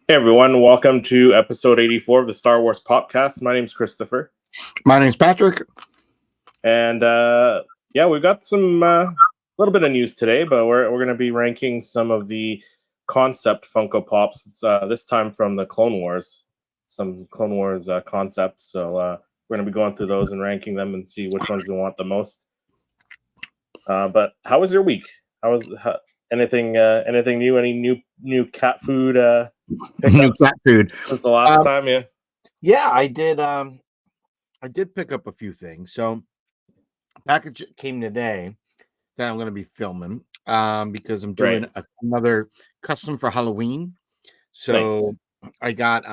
Hey everyone, welcome to episode 84 of the Star Wars Popcast. My name's Christopher, My name's Patrick. and yeah, we've got some little bit of news today, but we're going to be ranking some of the concept Funko Pops. It's, this time from the Clone Wars, some Clone Wars concepts. So we're going to be going through those and ranking them and see which ones we want the most. But how was your week? Anything new? Any new cat food New pickups cat food. since the last time? Yeah. Yeah, I did. I did pick up a few things. So, package came today that I'm going to be filming. Because I'm doing another custom for Halloween. So Nice. I got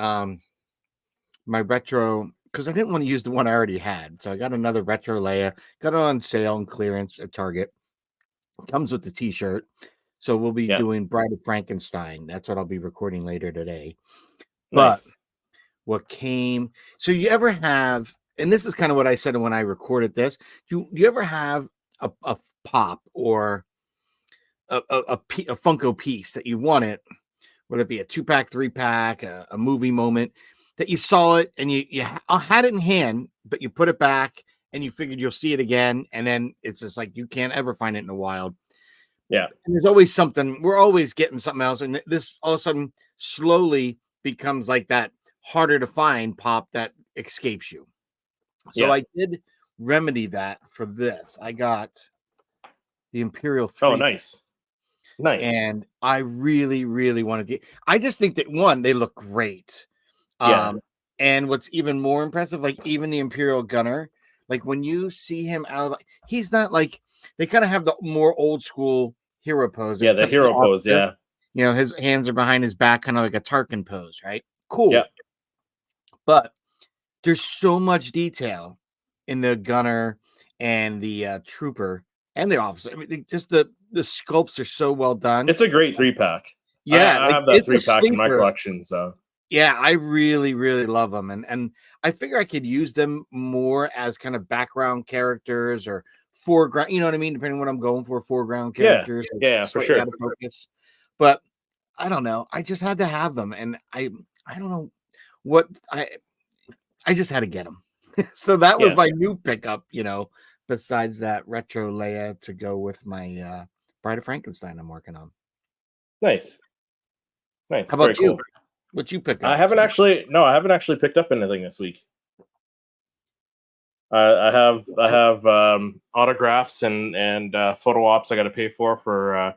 my retro because I didn't want to use the one I already had. So I got another retro Leia. Got it on sale and clearance at Target. Comes with the T-shirt. So we'll be doing Bride of Frankenstein. That's what I'll be recording later today. But Nice. what came? So you ever have? And this is kind of what I said when I recorded this. Do you ever have a pop or a Funko piece that you wanted, whether it be a 2-pack, 3-pack, a movie moment, that you saw it and you had it in hand, but you put it back and you figured you'll see it again, and then it's just like you can't ever find it in the wild. Yeah. And there's always something. We're always getting something else, and this all of a sudden slowly becomes like that harder to find pop that escapes you. So I did remedy that for this. I got the Imperial 3. Oh, nice. And I really, really wanted to. I just think that one, they look great. Yeah. And what's even more impressive, like even the Imperial Gunner, like when you see him out of, he's not like, they kind of have the more old school hero pose. Yeah, the hero pose. Yeah. You know, his hands are behind his back, kind of like a Tarkin pose, right? Cool. Yeah. But there's so much detail in the gunner and the trooper and the officer. I mean, just the sculpts are so well done. It's a great 3-pack. Yeah, I have that 3-pack in my collection. So yeah, I really, really love them, and I figure I could use them more as kind of background characters or foreground. You know what I mean? Depending on what I'm going for, foreground characters. Yeah, for sure. Out of focus. But I don't know. I just had to have them, and I don't know what I just had to get them. So that was my new pickup, you know, besides that retro Leia to go with my Bride of Frankenstein I'm working on. Nice. How about you? Cool. What you pick up? I haven't actually picked up anything this week. I have autographs and photo ops I got to pay for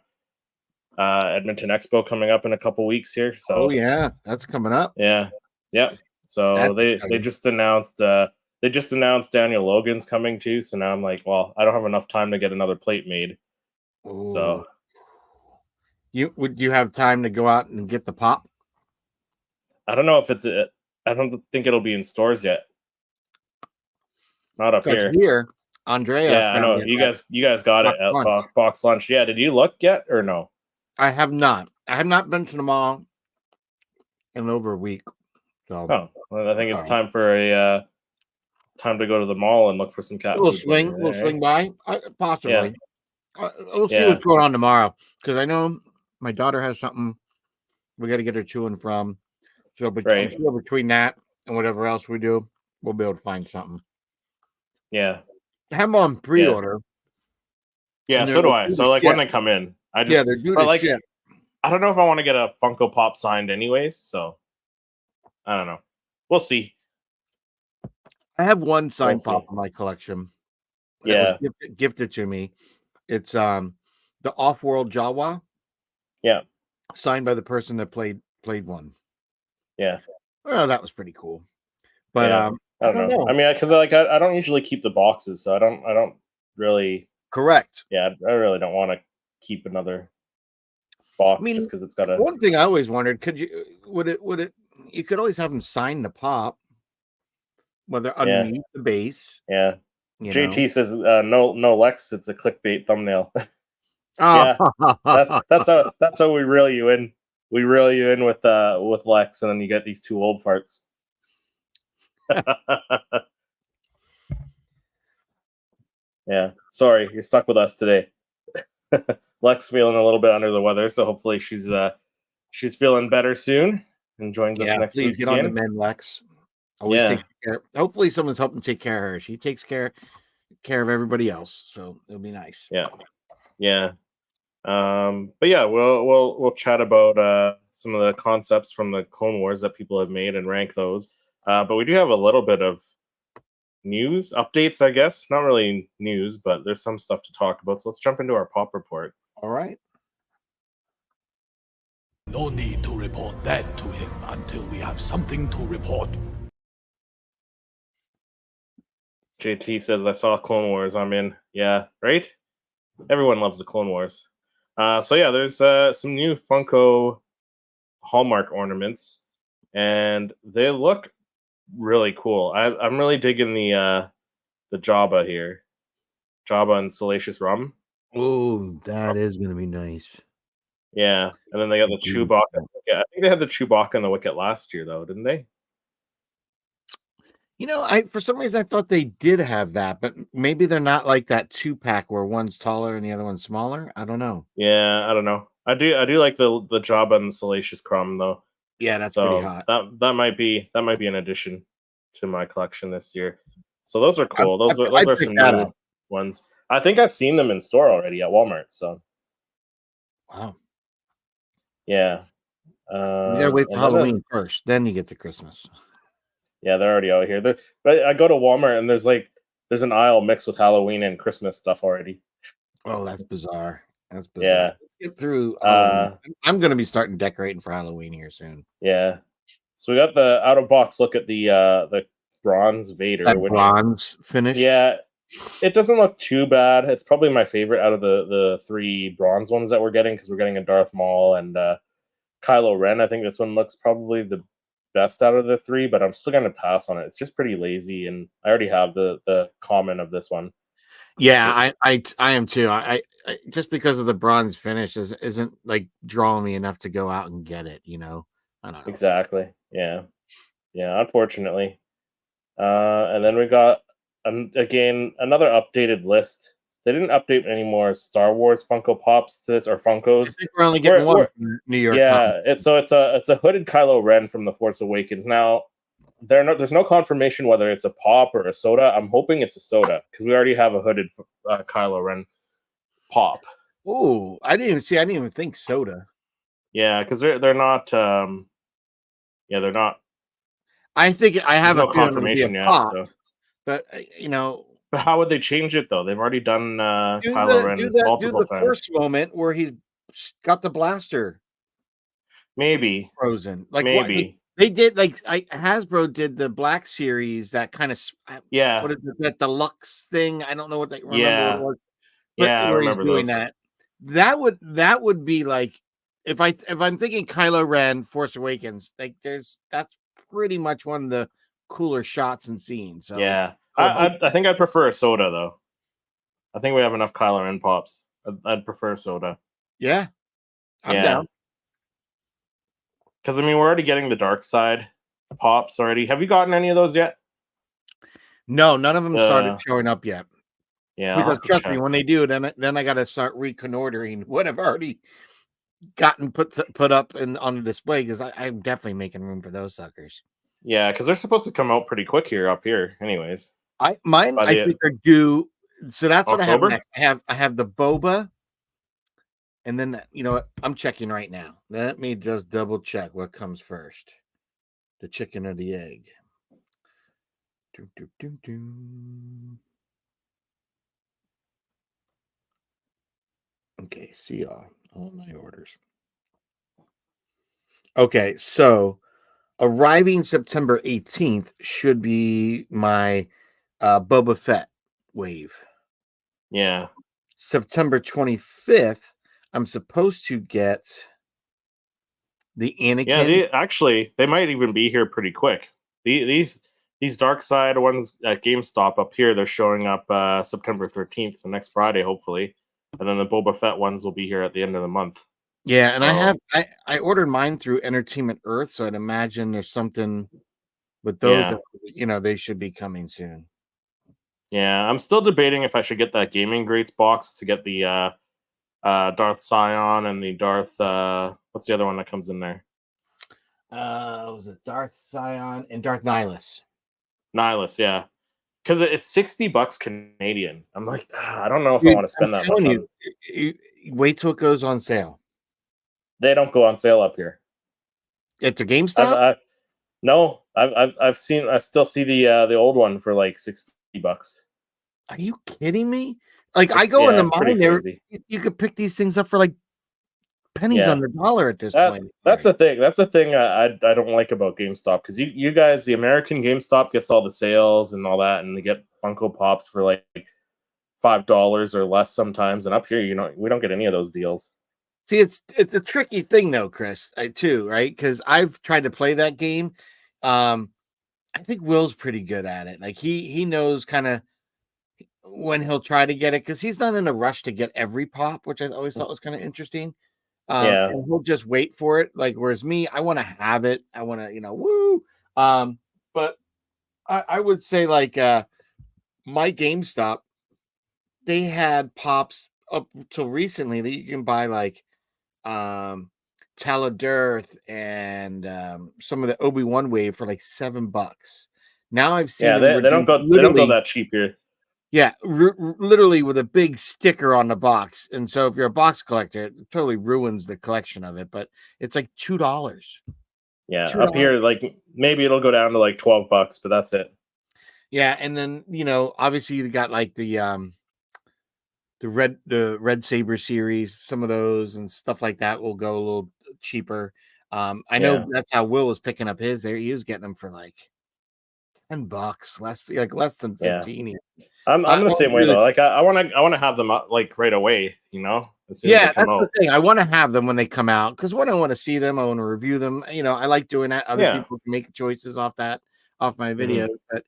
Edmonton Expo coming up in a couple weeks here. So oh yeah, that's coming up. Yeah. So they just announced Daniel Logan's coming too. So now I'm like, well, I don't have enough time to get another plate made. Ooh. So would you have time to go out and get the pop? I don't know if I don't think it'll be in stores yet. Not up here. Here, Andrea. Yeah, I know. You guys got it at Box Lunch. Yeah, did you look yet or no? I have not. I have not been to the mall in over a week. So well, I think it's time for a time to go to the mall and look for some cat food. We'll swing by, possibly. Yeah. We'll see what's going on tomorrow, because I know my daughter has something we got to get her to and from. So I'm sure between that and whatever else we do, we'll be able to find something. Yeah. I have them on pre-order. Yeah, so do I. So like when they come in, I just they're due to ship. I don't know if I want to get a Funko Pop signed anyways, so I don't know. We'll see. I have one signed pop in my collection. Yeah. Was gifted to me. It's the Off-World Jawa. Yeah. Signed by the person that played one. Yeah. Well, that was pretty cool. But I don't know. I mean, because I don't usually keep the boxes, so I don't really. Correct. Yeah, I really don't want to keep another box just because it's got a. One thing I always wondered: would it? You could always have them sign the pop, whether underneath the base. Yeah. JT says no Lex. It's a clickbait thumbnail. Yeah, that's how we reel you in. We reel you in with Lex, and then you get these two old farts. Yeah, sorry, you're stuck with us today. Lex feeling a little bit under the weather, so hopefully she's feeling better soon. and joins us Yeah, next please week get on the again. mend, Lex. Always Yeah, take care. Hopefully, someone's helping take care of her. She takes care of everybody else, so it'll be nice. yeah. But yeah, we'll chat about some of the concepts from the Clone Wars that people have made and rank those. But we do have a little bit of news updates, I guess. Not really news, but there's some stuff to talk about. So let's jump into our pop report. All right. No need to report that to him until we have something to report. JT says, I saw Clone Wars. I'm in. Yeah, right? Everyone loves the Clone Wars. So yeah, there's some new Funko Hallmark ornaments, and they look really cool. I'm really digging the Jabba here. Jabba and Salacious Rum. Oh, that is going to be nice. Yeah, and then they got the Chewbacca. Yeah, I think they had the Chewbacca and the Wicket last year, though, didn't they? You know, for some reason I thought they did have that, but maybe they're not like that 2-pack where one's taller and the other one's smaller. I don't know. Yeah, I don't know. I do like the Jabba and the Salacious Crumb though. Yeah, that's pretty So hot. that might be an addition to my collection this year. So those are cool. I'd Those are pick some that new up. ones. I think I've seen them in store already at Walmart. So Wow. yeah. You gotta wait for Halloween first, then you get to Christmas. Yeah, they're already out here. But I go to Walmart and there's an aisle mixed with Halloween and Christmas stuff already. Oh, that's bizarre. That's bizarre. Yeah. Let's get through Halloween. I'm gonna be starting decorating for Halloween here soon. Yeah. So we got the out of box look at the bronze Vader, That which bronze finish. yeah, it doesn't look too bad. It's probably my favorite out of the three bronze ones that we're getting, because we're getting a Darth Maul and Kylo Ren. I think this one looks probably the best out of the three, but I'm still gonna pass on it. It's just pretty lazy, and I already have the common of this one. Yeah, I am too. I just because of the bronze finish isn't like drawing me enough to go out and get it, you know. I don't know. Exactly. Yeah. Yeah, unfortunately. And then we got again another updated list. They didn't update any more Star Wars Funko Pops to this, or I Funkos. think we're only getting one from New York. Yeah, it's a hooded Kylo Ren from The Force Awakens. Now there's no confirmation whether it's a pop or a soda. I'm hoping it's a soda, because we already have a hooded Kylo Ren pop. Oh, I didn't even think soda. Yeah, because they're not. They're not. I think I have no a feeling it'll be a confirmation yet. pop, So, but you know, but how would they change it though? They've already done Kylo Ren do multiple the times. first moment where he's got the blaster Maybe frozen. Like maybe. they did, like Hasbro did the Black Series, that kind of Yeah. What is it, that deluxe thing? I don't know what they remember Yeah. what it was. But Yeah, I where he's remember doing those. that would be like, if I'm thinking Kylo Ren Force Awakens, like that's pretty much one of the cooler shots and scenes. So Yeah, I think I'd prefer a soda though. I think we have enough Kylo Ren pops. I'd prefer soda. Yeah, I'm down. Because I mean, we're already getting the dark side pops already. Have you gotten any of those yet? No, none of them started showing up yet. Yeah, Because trust me, when they do, then I got to start reconnoitering what I've already gotten put up on the display, because I'm definitely making room for those suckers. Yeah, because they're supposed to come out pretty quick here up here. Anyways, I think are due. So that's October? what I have next. I have the boba, and then you know what? I'm checking right now. Let me just double check what comes first: the chicken or the egg. Okay, see all my orders. Okay, so arriving September 18th should be my Boba Fett wave. Yeah. September 25th, I'm supposed to get the Anakin. Yeah, they might even be here pretty quick. These dark side ones at GameStop up here, they're showing up September 13th, so next Friday, hopefully. And then the Boba Fett ones will be here at the end of the month. Yeah, and I ordered mine through Entertainment Earth, so I'd imagine there's something with those. Yeah. That, you know, they should be coming soon. Yeah, I'm still debating if I should get that Gaming Greats box to get the Darth Scion and the Darth what's the other one that comes in there? Was it Darth Sion and Darth Nihilus? Nihilus, yeah. Because it's $60 Canadian. I'm like, I don't know if I Dude, want to I'm spend that much telling on. wait till it goes on sale They don't go on sale up here. at the I've, GameStop. I no, I've seen. I still see the old one for like $60. Are you kidding me? Like I go Yeah, into it's pretty mine there. crazy. You could pick these things up for like pennies Yeah, on the dollar at this that point. that's the thing. That's the thing I don't like about GameStop, because you guys, the American GameStop gets all the sales and all that, and they get Funko Pops for like $5 or less sometimes. And up here, we don't get any of those deals. See, it's a tricky thing though, Chris. Too, right? Because I've tried to play that game. I think Will's pretty good at it. Like he knows kind of when he'll try to get it, because he's not in a rush to get every pop, which I always thought was kind of interesting. Yeah, And he'll just wait for it. Like, whereas me, I want to have it. I want to, woo. But I would say like my GameStop, they had pops up till recently that you can buy like Taladirth and some of the Obi-Wan wave for like $7. Now I've seen yeah. them They don't reduced go that cheap here. yeah, literally with a big sticker on the box. And so if you're a box collector, it totally ruins the collection of it. But it's like $2. Yeah, up $2. here, like maybe it'll go down to like $12, but that's it. Yeah, and then obviously you got like the red saber series, some of those and stuff like that will go a little cheaper. I know Yeah. that's how Will was picking up his there. He was getting them for like $10, less than Yeah. 15. I'm the same way Really, though. Like I want to have them up like right away, as soon as they yeah, come that's the out. thing. I want to have them when they come out because one, I want to see them. I want to review them. I like doing that. Other Yeah. people can make choices off my Mhm. videos, but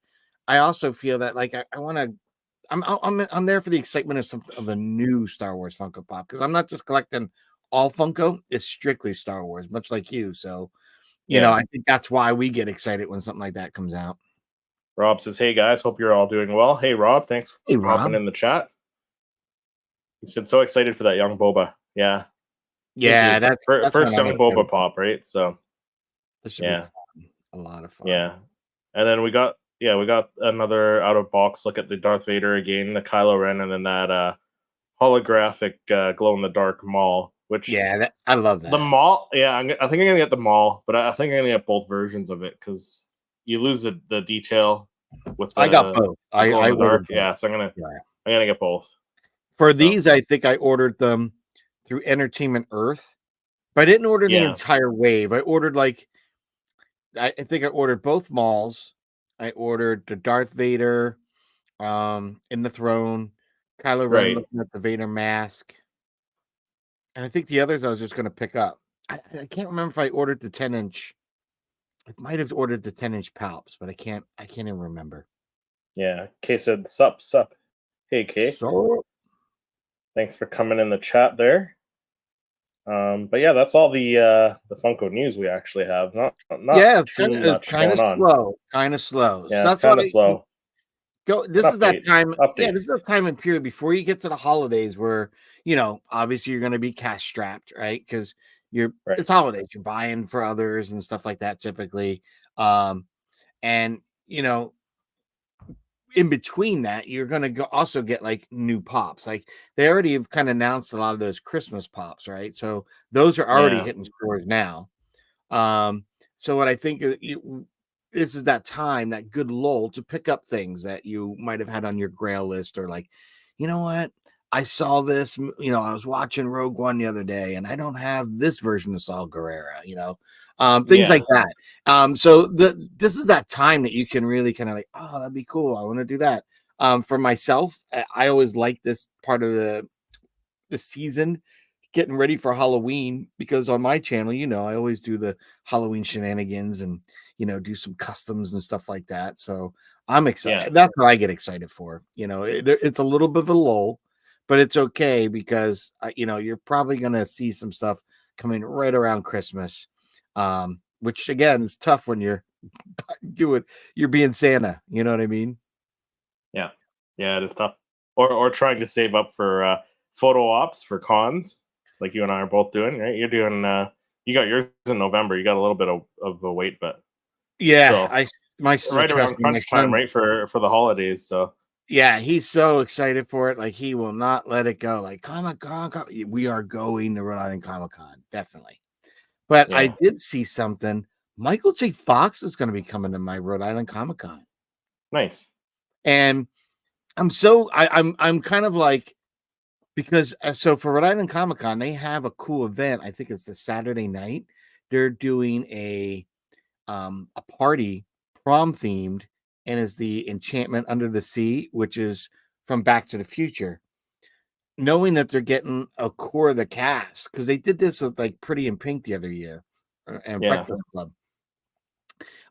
I also feel that like I want to. I'm there for the excitement of a new Star Wars Funko Pop, because I'm not just collecting all Funko. It's strictly Star Wars, much like you. So Yeah. I think that's why we get excited when something like that comes out. Rob says, "Hey guys, hope you're all doing well." Hey Rob, thanks for Hey, hopping Rob. in the chat. He said, "So excited for that young Boba." Yeah, me Yeah, too. that's First what I'm young excited Boba for. Pop, right? So This should be yeah, fun. A lot of fun. yeah. And then we got another out of box look at the Darth Vader again, the Kylo Ren, and then that holographic glow in the dark Maul, which Yeah, I love the that. Maul. Yeah, I think I'm gonna get the Maul, but I think I'm gonna get both versions of it because you lose the detail with I got the both. glow in I the dark. ordered both. Yeah, so Yeah. I'm gonna get both. For So these, I think I ordered them through Entertainment Earth, but I didn't order the yeah, entire wave. I ordered like I think I ordered both malls. I ordered the Darth Vader, in the throne, Kylo Ren right. looking at the Vader mask, and I think the others I was just going to pick up. I can't remember if I ordered the 10-inch. I might have ordered the 10-inch palps, but I can't even remember. Yeah. Kay said, "Sup, sup." Hey, Kay. So Thanks for coming in the chat there. But yeah, that's all the Funko news we actually have. Not yeah, too it's much kind of going on. slow, kind of slow. So Yeah, it's that's why kind of slow. go. But This is that time. Yeah, this is updates. a time and period before you get to the holidays where obviously you're going to be cash strapped, right? Because Right. it's holidays. You're buying for others and stuff like that typically. And in between that, you're going to also get like new pops. Like they already have kind of announced a lot of those Christmas pops, right? So those are already Yeah. hitting stores now. So what I think this is that time, that good lull to pick up things that you might have had on your grail list, or like, you know what? I saw this, I was watching Rogue One the other day and I don't have this version of Saul Guerrera, things Yeah. like that. So this is that time that you can really kind of like, oh, that'd be cool. I want to do that. For myself, I always like this part of the season, getting ready for Halloween, because on my channel, I always do the Halloween shenanigans and do some customs and stuff like that. So I'm excited. Yeah. That's what I get excited for. It's a little bit of a lull, but it's okay because you're probably gonna see some stuff coming right around Christmas, which again is tough when you're you're being Santa. You know what I mean? Yeah. Yeah, it is tough. Or trying to save up for photo ops for cons, like you and I are both doing, right? You got yours in November. You got a little bit of a wait, but Yeah, still, my right trust around me, my crunch time, son. right for the holidays. So Yeah, he's so excited for it. Like he will not let it go. Like Comic-Con, we are going to Rhode Island Comic-Con, definitely. But I yeah, did see something. Michael J. Fox is going to be coming to my Rhode Island Comic-Con. nice. And I'm kind of like, because so for Rhode Island Comic-Con, they have a cool event. I think it's the Saturday night. They're doing a party, prom themed, and is the Enchantment Under the Sea, which is from Back to the Future. Knowing that they're getting a core of the cast, because they did this with like Pretty in Pink the other year and Yeah, Breakfast Club.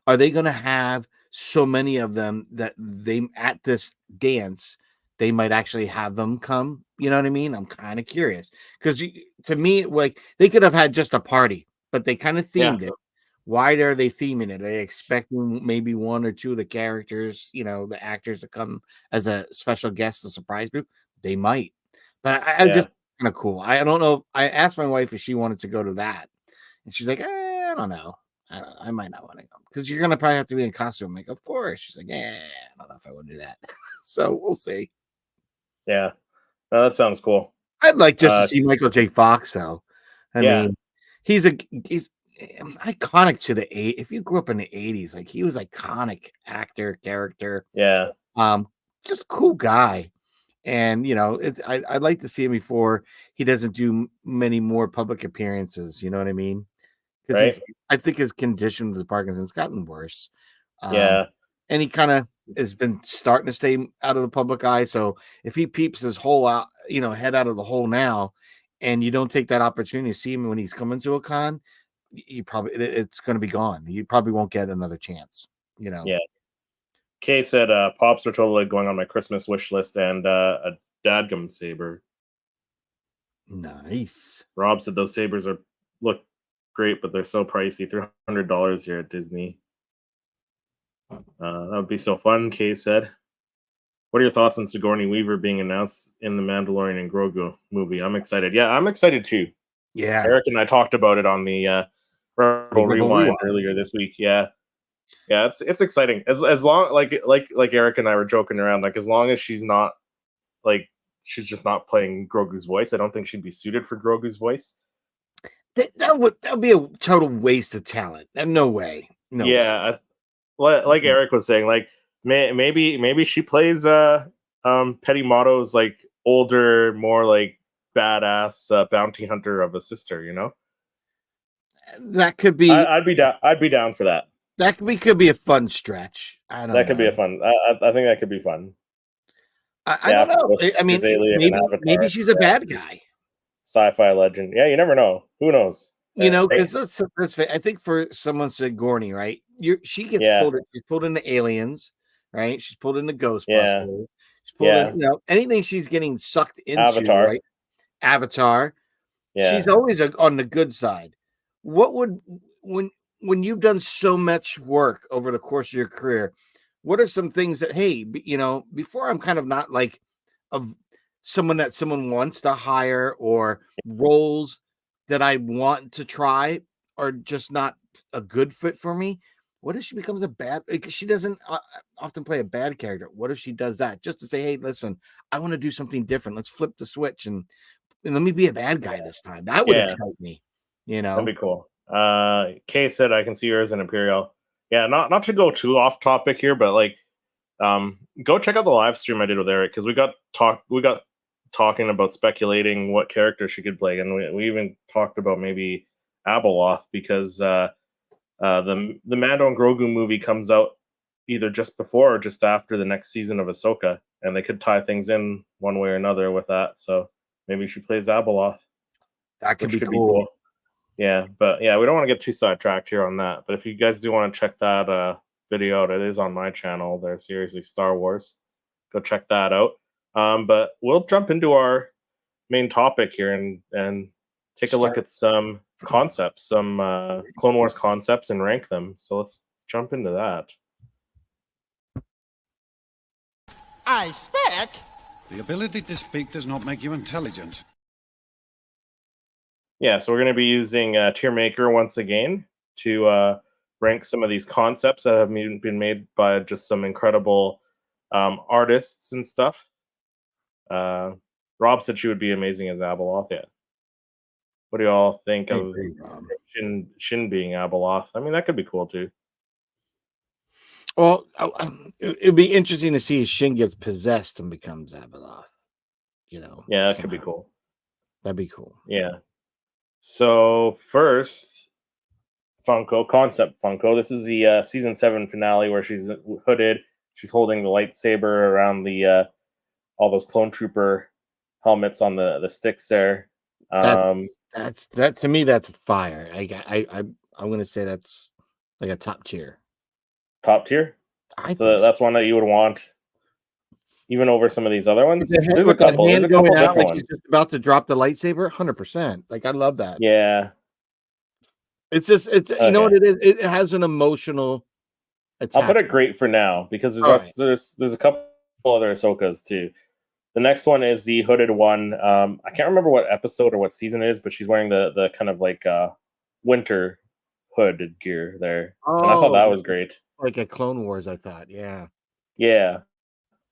Are they going to have so many of them that they at this dance they might actually have them come? You know what I mean? I'm kind of curious because to me, like they could have had just a party, but they kind of yeah, themed it. Why are they theming it? Are they expecting maybe one or two of the characters, the actors to come as a special guest, a surprise group? They might, but I yeah, just kind of cool. I don't know. I asked my wife if she wanted to go to that, and she's like, I don't know. I might not want to go because you're gonna probably have to be in costume. I'm like, of course. She's like, I don't know if I would do that. So we'll see. yeah. No, that sounds cool. I'd like just to see Michael J. Fox, though. I Yeah. mean, he's iconic to the eight. If you grew up in the 80s, like he was iconic actor, character, Yeah, just cool guy. And I'd like to see him before he doesn't do many more public appearances. You know what I mean? Because right. I think his condition with Parkinson's gotten worse. Um, Yeah, and he kind of has been starting to stay out of the public eye. So if he peeps his whole out, head out of the hole now, and you don't take that opportunity to see him when he's coming to a con, it's going to be gone. You probably won't get another chance. yeah. Kay said pops are totally going on my Christmas wish list and a dadgum saber. Nice. Rob said those sabers look great, but they're so pricey. $300 here at Disney. That would be so fun. Kay said. What are your thoughts on Sigourney Weaver being announced in the Mandalorian and Grogu movie? I'm excited. Yeah, I'm excited too. Yeah. Eric and I talked about it on the Rebel Rewind earlier this week. Yeah, yeah, it's exciting. As long like Eric and I were joking around. Like as long as she's not like she's just not playing Grogu's voice. I don't think she'd be suited for Grogu's voice. That would be a total waste of talent. And no way. No way. Yeah, like Eric was saying, like maybe she plays Petty Motto's like older, more like badass bounty hunter of a sister. That could be I'd be down. I'd be down for that. that could be a fun stretch. I don't know. That could be a fun. I think that could be fun. I don't know. I mean, maybe she's a bad guy. Sci-fi legend. Yeah, you never know. Who knows? Because let's I think for someone Sigourney, right? She gets pulled. She's pulled into Aliens, right? She's pulled into Ghostbusters. She's pulled in, anything she's getting sucked into, Avatar. right? Avatar. Yeah. She's always on the good side. What would when you've done so much work over the course of your career, what are some things that before I'm kind of not like of someone that someone wants to hire or roles that I want to try are just not a good fit for me? What if she becomes a bad? Because she doesn't often play a bad character. What if she does that just to say, "Hey, listen, I want to do something different. Let's flip the switch and let me be a bad guy this time." That would excite me. That'd be cool. Kay said I can see her as an Imperial. Yeah, not to go too off topic here, but like, go check out the live stream I did with Eric because we got talking about speculating what character she could play, and we even talked about maybe Abeloth because the Mando and Grogu movie comes out either just before or just after the next season of Ahsoka, and they could tie things in one way or another with that. So maybe she plays Abeloth. That could be cool. Yeah, but yeah, we don't want to get too sidetracked here on that. But if you guys do want to check that video out, it is on my channel. They're seriously Star Wars. Go check that out. But we'll jump into our main topic here and take a look at some concepts, some Clone Wars concepts, and rank them. So let's jump into that. I spec. The ability to speak does not make you intelligent. Yeah, so we're going to be using Tier Maker once again to rank some of these concepts that have been made by just some incredible artists and stuff. Rob said she would be amazing as Abeloth. Yeah. What do you all think I of agree, Rob. Shin being Abeloth? I mean, that could be cool too. Well, it'd be interesting to see if Shin gets possessed and becomes Abeloth. Yeah, that could be cool. That'd be cool. Yeah. So first, concept Funko. This is the season 7 finale where she's hooded. She's holding the lightsaber around the all those clone trooper helmets on the sticks there. That to me, that's fire. I'm gonna say that's like a top tier. Top tier. I So think that's one that you would want even over some of these other ones. There's There's a couple going out, different like ones. he's just about to drop the lightsaber. 100%. Like I love that. Yeah. It's just you know what it is. It has an emotional. I'll put it great for now because there's a couple other Ahsokas too. The next one is the hooded one. I can't remember what episode or what season it is, but she's wearing the kind of like winter hooded gear there, and I thought that was great. Like a Clone Wars, I thought. Yeah. Yeah.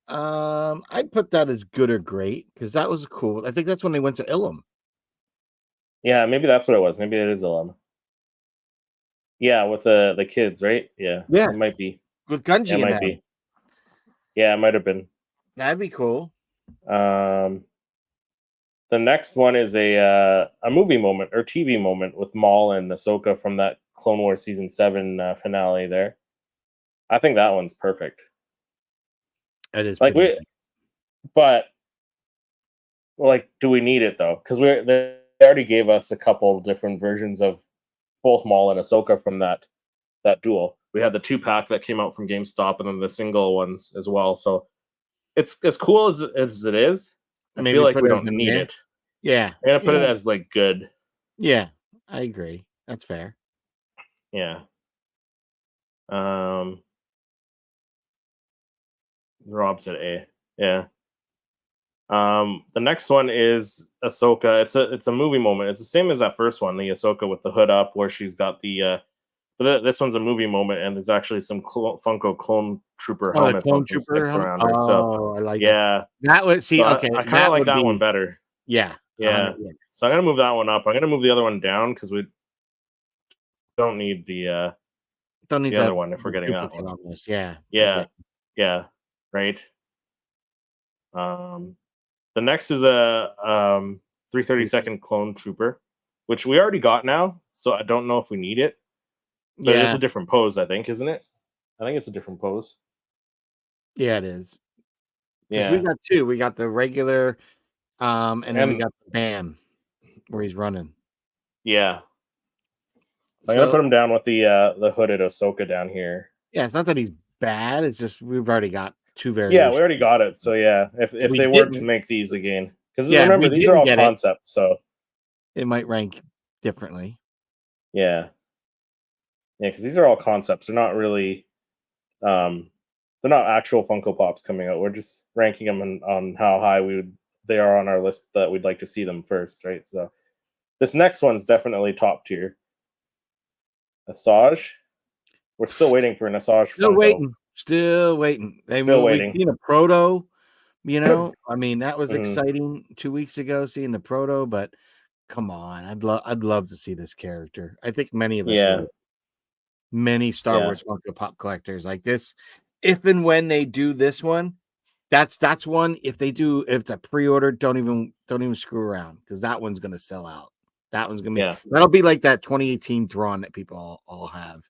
I'd put that as good or great because that was cool. I think that's when they went to Ilum. Yeah, maybe that's what it was. Maybe it is Ilum. Yeah, with the kids, right? Yeah. Yeah. It might be. With Gunji It might be. Yeah, it might have been. That'd be cool. The next one is a movie moment or TV moment with Maul and Ahsoka from that Clone Wars season 7 finale there. I think that one's perfect. It is like do we need it though? Because they already gave us a couple different versions of both Maul and Ahsoka from that duel. We had the 2-pack that came out from GameStop, and then the single ones as well. So it's as cool as it is. I feel like we don't need it. Yeah, I'm gonna put it as like good. Yeah, I agree. That's fair. Yeah. Rob said A. Yeah. The next one is Ahsoka. It's a movie moment. It's the same as that first one, the Ahsoka with the hood up, where she's got the. But this one's a movie moment, and there's actually some Funko clone trooper helmets on some sticks around it. So I like that would see. So Okay, I kind of like that one better. Yeah, yeah. So I'm gonna move that one up. I'm gonna move the other one down because we don't need the other one if we're getting that one. On this. Yeah, yeah, right. The next is a 332nd clone trooper, which we already got now, so I don't know if we need it. But it's a different pose, I think, isn't it? I think it's a different pose. Yeah, it is. Yeah, we got two. We got the regular, and then we got the BAM where he's running. Yeah. So I'm gonna put him down with the hooded Ahsoka down here. Yeah, it's not that he's bad. It's just we've already got two variations. Yeah, we already got it. So yeah, if they were to make these again, because remember these are all concepts, so it might rank differently. Yeah. Yeah, because these are all concepts. They're not really, they're not actual Funko Pops coming out. We're just ranking them on how high they are on our list that we'd like to see them first, right? So this next one's definitely top tier. Asajj. We're still waiting for an Asajj. Still waiting. We've seen a proto. I mean, that was exciting 2 weeks ago seeing the proto, but come on, I'd love to see this character. I think many of us would. Many Star Wars Funko Pop collectors like this. If and when they do this one, that's one. If it's a pre-order, don't even screw around because that one's gonna sell out. That one's gonna be that'll be like that 2018 Thrawn that people all have.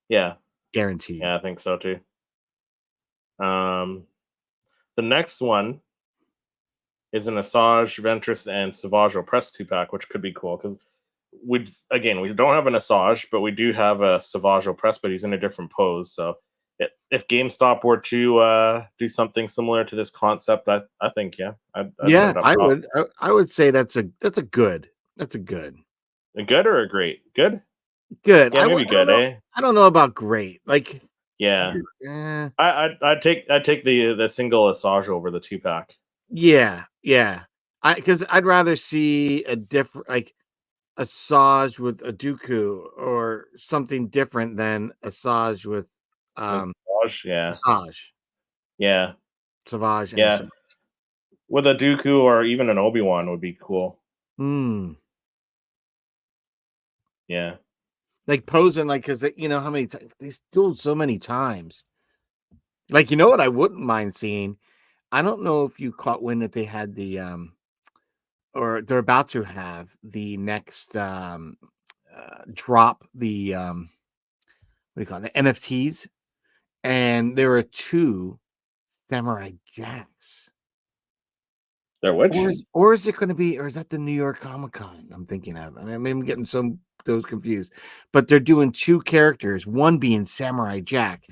Yeah, guaranteed. Yeah, I think so too. The next one is an Asajj, Ventress, and Savage Opress 2-pack, which could be cool because we don't have an Asajj, but we do have a Savage Opress, but he's in a different pose. So if GameStop were to do something similar to this concept, I think I would say that's a good. That's a good. A good or a great? Good. Good. Yeah, maybe good. I don't know about great. Like, yeah, I'd take the single Asajj over the 2-pack. Yeah. Because I'd rather see a different Asajj with a Dooku or something different than Asajj with Savage, yeah, Asajj, yeah, Savage, and yeah. Asajj. With a Dooku or even an Obi-Wan would be cool. Hmm. Yeah, Like posing, like, because you know how many times they dueled so many times. Like, you know what I wouldn't mind seeing? I don't know if you caught wind that they had the or they're about to have the next drop the what do you call it, the NFTs, and there are two Samurai Jacks. they're which? Or is it going to be, or is that the New York Comic Con I'm thinking of? I mean, I'm getting some those confused, but they're doing two characters, one being Samurai Jack,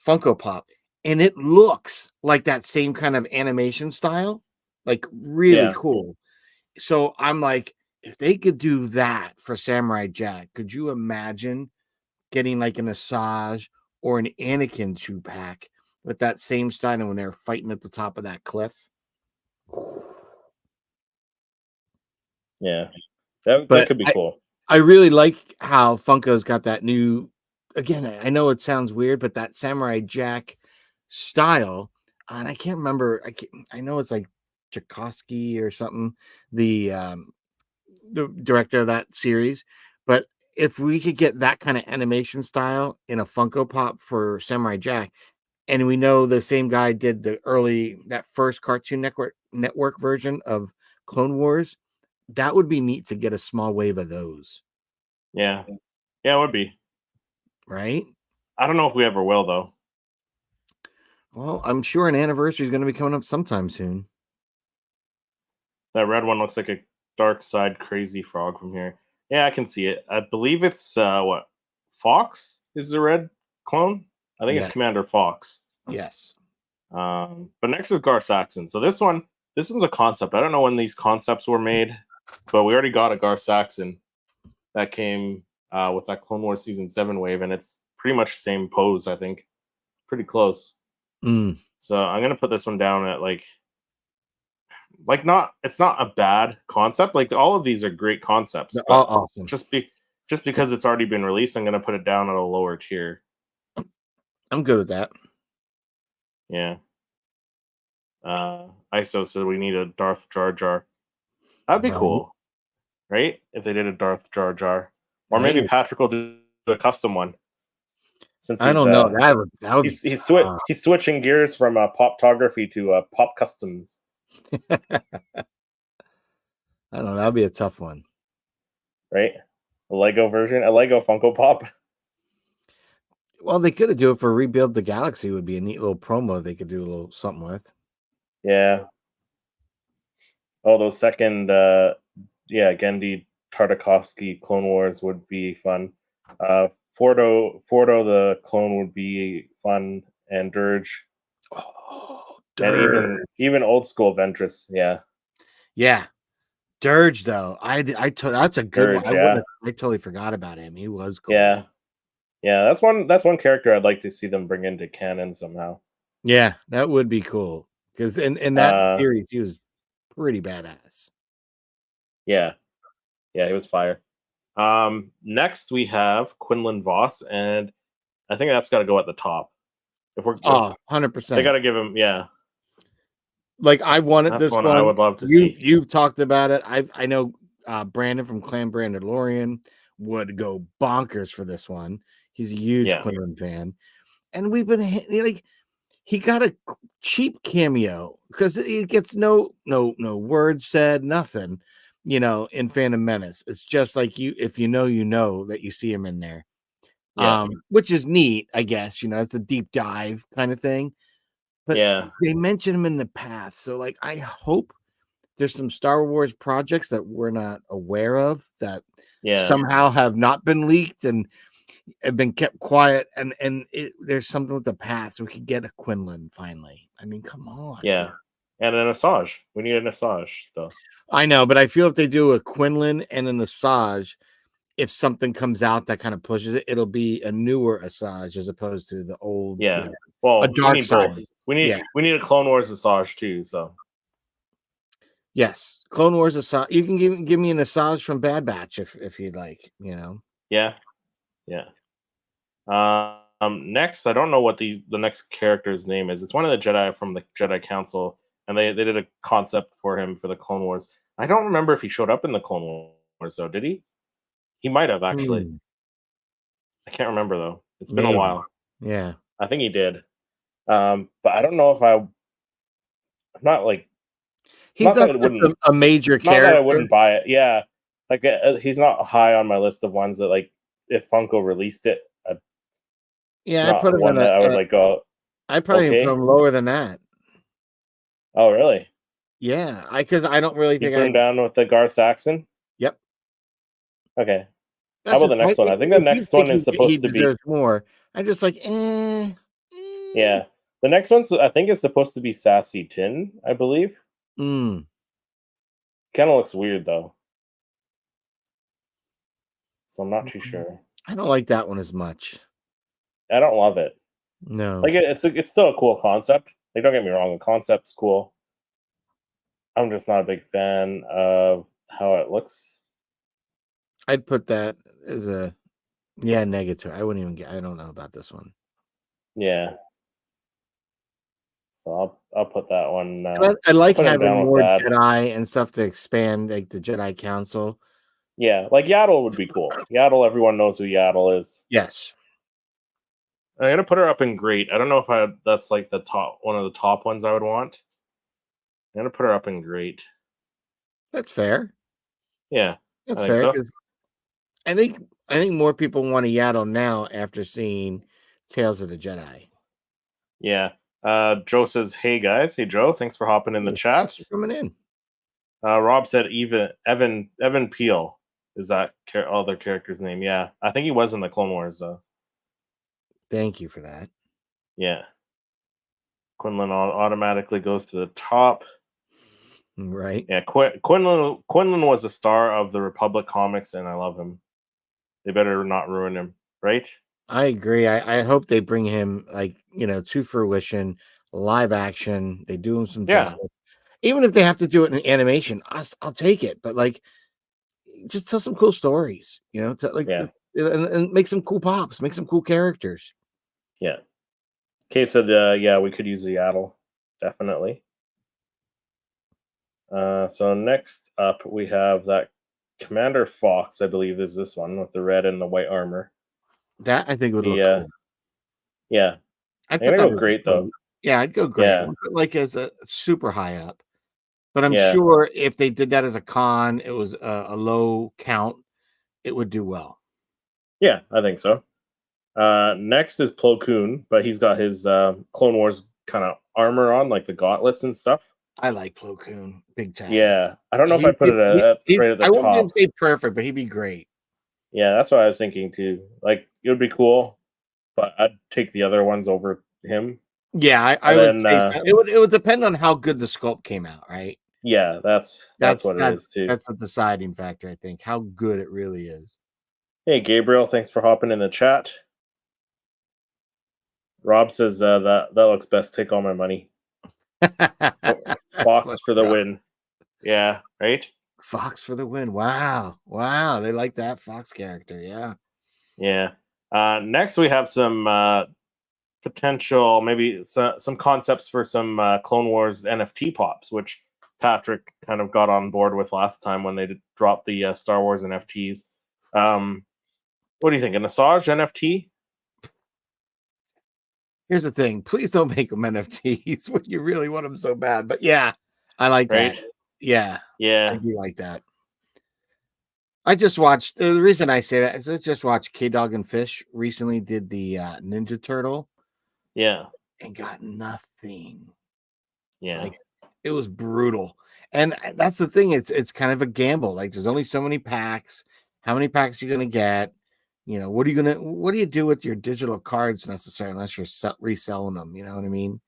Funko Pop, and it looks like that same kind of animation style, like really Yeah, cool. So I'm like, if they could do that for Samurai Jack, could you imagine getting like an Asajj or an Anakin 2-pack with that same style when they're fighting at the top of that cliff? yeah. That But could be cool. I really like how Funko's got that new. Again, I know it sounds weird, but that Samurai Jack style, and I can't remember. I know it's like Tchaikovsky or something, the director of that series. But if we could get that kind of animation style in a Funko Pop for Samurai Jack, and we know the same guy did that first Cartoon Network version of Clone Wars, that would be neat to get a small wave of those, Yeah, yeah, it would be. right? I don't know if we ever will though. Well, I'm sure an anniversary is going to be coming up sometime soon. That red one looks like a dark side crazy frog from here. Yeah, I can see it. I believe it's what, Fox is the red clone. I think it's Yes. Commander Fox. Yes. But next is Gar Saxon. So this one's a concept. I don't know when these concepts were made, but we already got a Gar Saxon that came with that Clone Wars season 7 wave, and it's pretty much the same pose. I think pretty close. Mm. So I'm gonna put this one down at like not it's not a bad concept. Like all of these are great concepts. They're all But awesome. just because it's already been released, I'm gonna put it down at a lower tier. I'm good with that. Yeah. ISO said we need a Darth Jar Jar. That'd be Right. cool, right? If they did a Darth Jar Jar, or maybe Hey, Patrick will do a custom one. Since I he's don't know. That would be he's switching gears from poptography to pop customs. I don't know. That'd be a tough one. Right? A Lego version, a Lego Funko Pop. Well, they could do it for Rebuild the Galaxy. Would be a neat little promo they could do a little something with. Yeah. Oh, those second, Gendy Tartakovsky Clone Wars would be fun. Fordo the clone would be fun, and Dirge, Oh, and Dirge. even old school Ventress. Yeah, Yeah. Dirge, though. That's a good Dirge. one. Yeah, I totally forgot about him. He was cool. yeah, yeah. That's one character I'd like to see them bring into canon somehow. Yeah, that would be cool. Because in that series, he was pretty badass. Yeah, yeah, he was fire. Next we have Quinlan Voss, and I think that's got to go at the top. If we're 100%. they got to give him, yeah. Like I wanted That's this one one. I would love to see. You've talked about it. I know Brandon from Clan Brandalorian would go bonkers for this one. He's a huge Quinlan fan, and we've been like, he got a cheap cameo because he gets no words said, nothing. You know, in Phantom Menace, it's just like if you know that you see him in there. Which is neat, I guess. You know, it's a deep dive kind of thing. But they mention him in the past, so like I hope there's some Star Wars projects that we're not aware of that somehow have not been leaked and have been kept quiet, and there's something with the past, so we could get a Quinlan finally. I mean, come on. Yeah, and an Asajj. We need an Asajj still. I know, but I feel if they do a Quinlan and an Asajj, if something comes out that kind of pushes it, it'll be a newer Asajj as opposed to the old. Yeah. You know, well, a dark we need side. both. We need a Clone Wars Asajj too. So Yes, Clone Wars aside, you can give me an Asajj from Bad Batch if you'd like. Yeah. Next, I don't know what the next character's name is. It's one of the Jedi from the Jedi Council, and they did a concept for him for the Clone Wars. I don't remember if he showed up in the Clone Wars, though. Did he? He might have actually. Hmm, I can't remember though. It's been a maybe. while. Yeah, I think he did. But I don't know if I'm not like he's not that not it such wouldn't a major not that I character. wouldn't buy it. Yeah, like he's not high on my list of ones that like if Funko released it, it's Yeah, I not put him in one that I would like go I probably even put okay. him lower than that. Oh really? Yeah, because I don't really You think put him down with the Gar Saxon? Yep, Okay. How that's about just the next one? I think the if you next think one is he supposed to be deserves more, I'm just like, yeah. The next one's I think is supposed to be Sassy Tin, I believe. mm. Kind of looks weird though, so I'm not too sure. I don't like that one as much. I don't love it. No, Like it's still a cool concept. Like don't get me wrong, the concept's cool. I'm just not a big fan of how it looks. I'd put that as a negative. I wouldn't even get. I don't know about this one. Yeah. So I'll put that one. I like Put him having down with more that. Jedi and stuff to expand, like the Jedi Council. Yeah, like Yaddle would be cool. Yaddle, everyone knows who Yaddle is. Yes, I'm gonna put her up in great. I don't know if that's like the top one of the top ones I would want. I'm gonna put her up in great. that's fair. Yeah, I That's think fair so. because I think more people want a Yaddle now after seeing Tales of the Jedi. Yeah. Joe says, "Hey guys, hey Joe, thanks for hopping in the Hey, chat." thanks for coming in. Rob said, "Even Evan Peel is that other character's name?" Yeah, I think he was in the Clone Wars though. Thank you for that. Yeah, Quinlan automatically goes to the top. Right. Yeah, Quinlan was a star of the Republic comics, and I love him. They better not ruin him, right? I agree. I hope they bring him to fruition, live action. They do him some Yeah, justice. Even if they have to do it in animation, I'll take it. But just tell some cool stories, yeah, and make some cool pops, make some cool characters. yeah. Kay said, "Yeah, we could use a Yaddle, definitely." So next up, we have that Commander Fox. I believe is this one with the red and the white armor. That I think would look The cool. yeah, I'd I'm put gonna that go as great though. yeah, I'd go great. Yeah, Wouldn't put, as a super high up. But I'm yeah, sure if they did that as a con, it was a low count, it would do well. yeah. I think so. Next is Plo Koon, but he's got his Clone Wars kind of armor on, like the gauntlets and stuff. I like Plo Koon big time. Yeah, I don't know if I put it right at the I wouldn't top. even say perfect, but he'd be great. Yeah, that's what I was thinking too. Like it would be cool, but I'd take the other ones over him. Yeah, I And would then say so. It would depend on how good the sculpt came out, right? yeah, that's what it is too. That's a deciding factor, I think, how good it really is. Hey Gabriel, thanks for hopping in the chat. Rob says that looks best. Take all my money. Fox for the win. Yeah, right. Fox for the win. Wow. Wow. They like that Fox character. Yeah. Yeah. Next we have some potential, maybe some concepts for some Clone Wars NFT pops, which Patrick kind of got on board with last time when they dropped the Star Wars NFTs. What do you think? An Asajj NFT? Here's the thing. Please don't make them NFTs when you really want them so bad. But yeah, I like that. Right? Yeah. Yeah. I do like that. I just watched the reason I say that is I just watched K Dog and Fish recently did the Ninja Turtle Yeah. and got nothing. Yeah. Like it was brutal. And that's the thing. It's kind of a gamble. Like there's only so many packs. How many packs are you gonna get? What do you do with your digital cards necessarily unless you're reselling them? You know what I mean?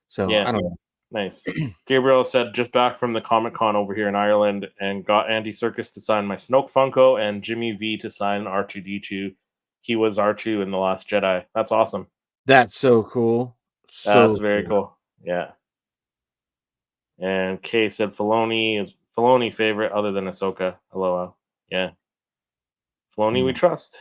So Yeah. I don't know. Nice. Gabriel said, just back from the Comic Con over here in Ireland and got Andy Serkis to sign my Snoke Funko and Jimmy V to sign R2D2. He was R2 in The Last Jedi. That's awesome. That's so cool. That's So very cool. cool. Yeah. And Kay said Filoni Filoni favorite other than Ahsoka. Aloha. Yeah. Filoni we trust.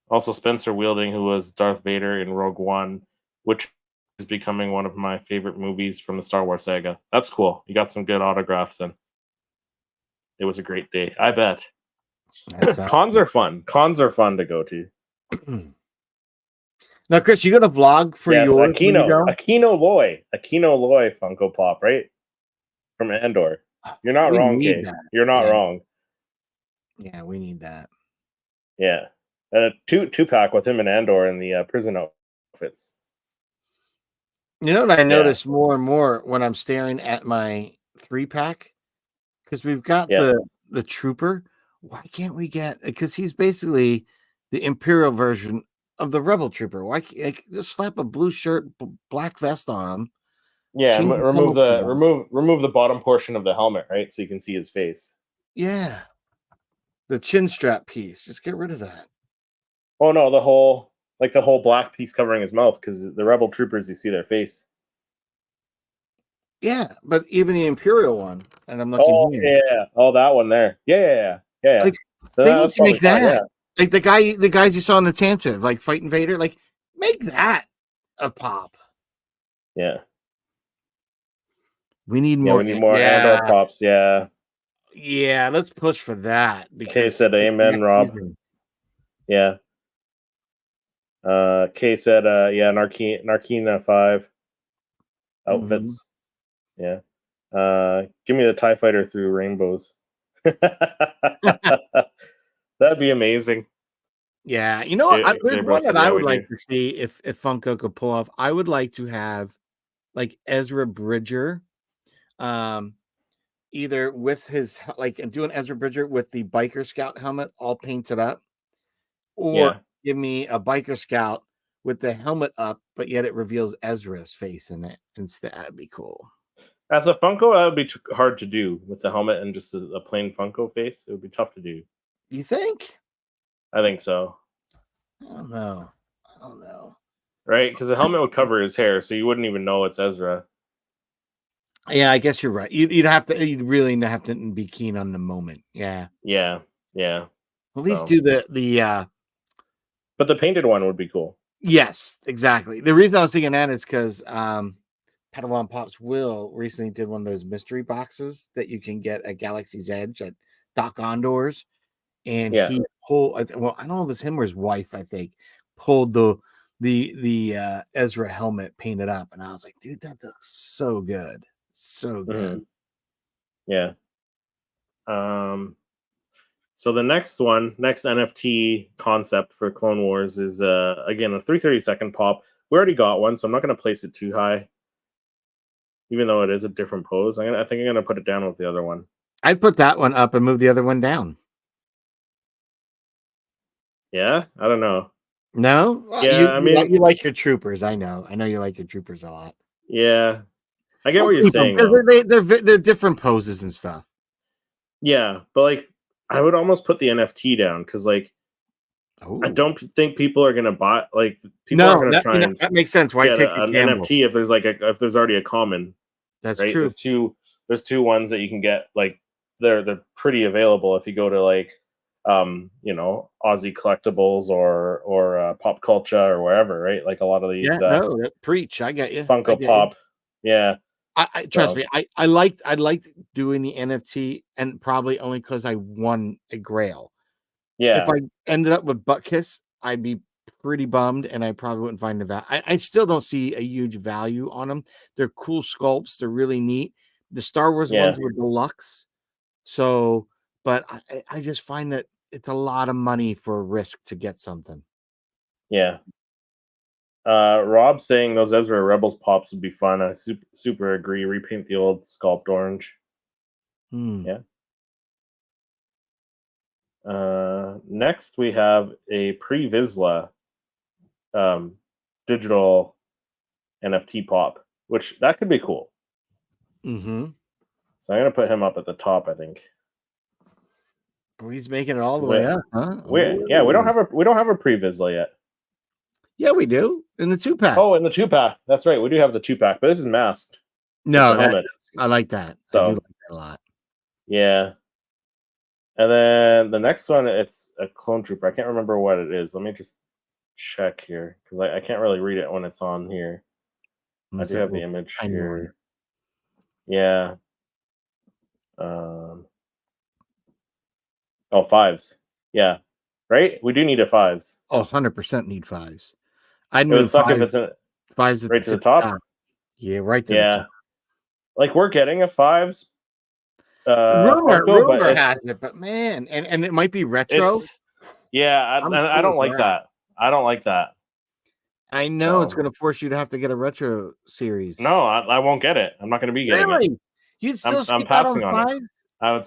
Also Spencer Wielding, who was Darth Vader in Rogue One, which is becoming one of my favorite movies from the Star Wars saga. That's cool. You got some good autographs and it was a great day. I bet. Cons are fun. Cons are fun to go to. Now, Chris, you got a vlog for Yes, yours? Aquino Loy Funko Pop, right? From Andor. You're not wrong, Kay. You're not wrong. Yeah, we need that. Yeah. A two-pack with him and Andor in the prison outfits. You know what I notice more and more when I'm staring at my 3-pack? Because we've got the Trooper. Why can't we get, because he's basically the Imperial version of the Rebel Trooper. Why can't just slap a blue shirt, black vest on him? Yeah, and remove the bottom portion of the helmet, right? So you can see his face. Yeah. The chin strap piece. Just get rid of that. Oh no, the whole black piece covering his mouth, because the Rebel Troopers, you see their face. Yeah, but even the Imperial one, and I'm looking here. Yeah, that one there. Yeah. Like, they need to make that. Like the guys you saw in the Tantive, like fighting Vader, like make that a pop. Yeah. We need more. We need more Andor pops. Yeah. Yeah, let's push for that. Kay said, "Amen, Rob." Season. Yeah. Kay said, Narkina 5 outfits. Yeah. Give me the TIE Fighter through rainbows. That'd be amazing. Yeah, you know what? There's one that I would like to see if Funko could pull off. I would like to have like Ezra Bridger, either with his and do an Ezra Bridger with the biker scout helmet all painted up, or give me a biker scout with the helmet up, but yet it reveals Ezra's face in it instead. That'd be cool. As a Funko, that would be hard to do with the helmet and just a plain Funko face. It would be tough to do. You think? I think so. I don't know. Right? Because the helmet would cover his hair, so you wouldn't even know it's Ezra. Yeah, I guess you're right. You'd really have to be keen on the moment. Yeah. Yeah. At least do the But the painted one would be cool. Yes, exactly. The reason I was thinking that is because Padawan Pops Will recently did one of those mystery boxes that you can get at Galaxy's Edge at Doc Ondor's, and he pulled. Well, I don't know if it was him or his wife. I think pulled the Ezra helmet painted up, and I was like, dude, that looks so good, so good. Yeah. So the next NFT concept for Clone Wars is again a 332nd pop. We already got one, so I'm not going to place it too high. Even though it is a different pose, I think I'm gonna put it down with the other one. I'd put that one up and move the other one down. Yeah, I don't know. No, yeah, you like your troopers. I know you like your troopers a lot. Yeah, I get what you're saying. They're different poses and stuff. Yeah, but I would almost put the NFT down because I don't think people are gonna buy. People are gonna try and that makes sense. Why get take an NFT if there's if there's already a common? That's right? true. There's two ones that you can get. They're pretty available if you go to Aussie Collectibles or Pop Culture or wherever, right? A lot of these. Preach. I get you. Funko Pop. Yeah. Trust me. I like doing the NFT, and probably only because I won a Grail. Yeah. If I ended up with Butt Kiss, I'd be pretty bummed, and I probably wouldn't find the value. I still don't see a huge value on them. They're cool sculpts. They're really neat. The Star Wars ones were deluxe. So, but I just find that it's a lot of money for a risk to get something. Yeah. Rob saying those Ezra Rebels pops would be fun. I super agree. Repaint the old sculpt orange. Yeah. Next we have a pre-Vizsla digital NFT pop, which that could be cool. So I'm gonna put him up at the top, I think. He's making it all the way up, huh? We don't have a pre-Vizsla yet. Yeah, we do. In the 2-pack. Oh, in the 2-pack. That's right. We do have the 2-pack, but this is masked. No, I like that. So a lot. Yeah. And then the next one, it's a clone trooper. I can't remember what it is. Let me just check here because I can't really read it when it's on here. I What's do that have the little image tiny one? here. Yeah. Oh, fives. Yeah. Right? We do need a fives. Oh, 100% need fives. I'd It would move suck if it's fives at right the to the tip of top. Yeah, right to the Yeah. top. Like we're getting a fives Funko, but Rumor has it's it, but man, and it might be retro. yeah, I'm and I cool don't with like that. I don't like that. I know it's So going to force you to have to get a retro series. no, I won't get it. I'm not going to be getting it. Really? You'd still I'm skip out on passing on it. fives? I would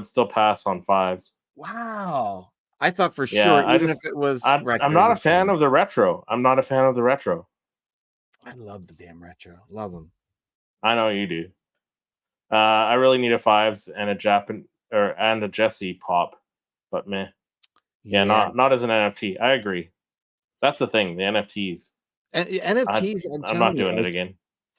still pass on fives. Wow. I thought for Yeah, sure, even if it was I'm retro, not a you'd fan get of the retro. I'm not a fan of the retro. it. I love the damn retro. Love them. I know you do. I really need a fives and a Jesse pop, but meh. Yeah, not as an NFT. I agree. That's the thing. The NFTs. And NFTs, I'm I'm not telling you, doing it like, again.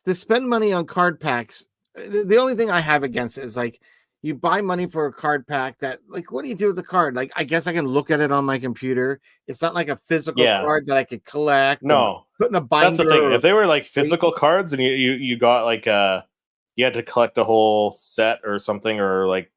to spend money on card packs, the only thing I have against it is like you buy money for a card pack that, like, what do you do with the card? Like, I guess I can look at it on my computer. It's not like a physical Yeah. card that I could collect and No, put in a that's the thing. binder. If they were like physical cards and you got like you had to collect a whole set or something or like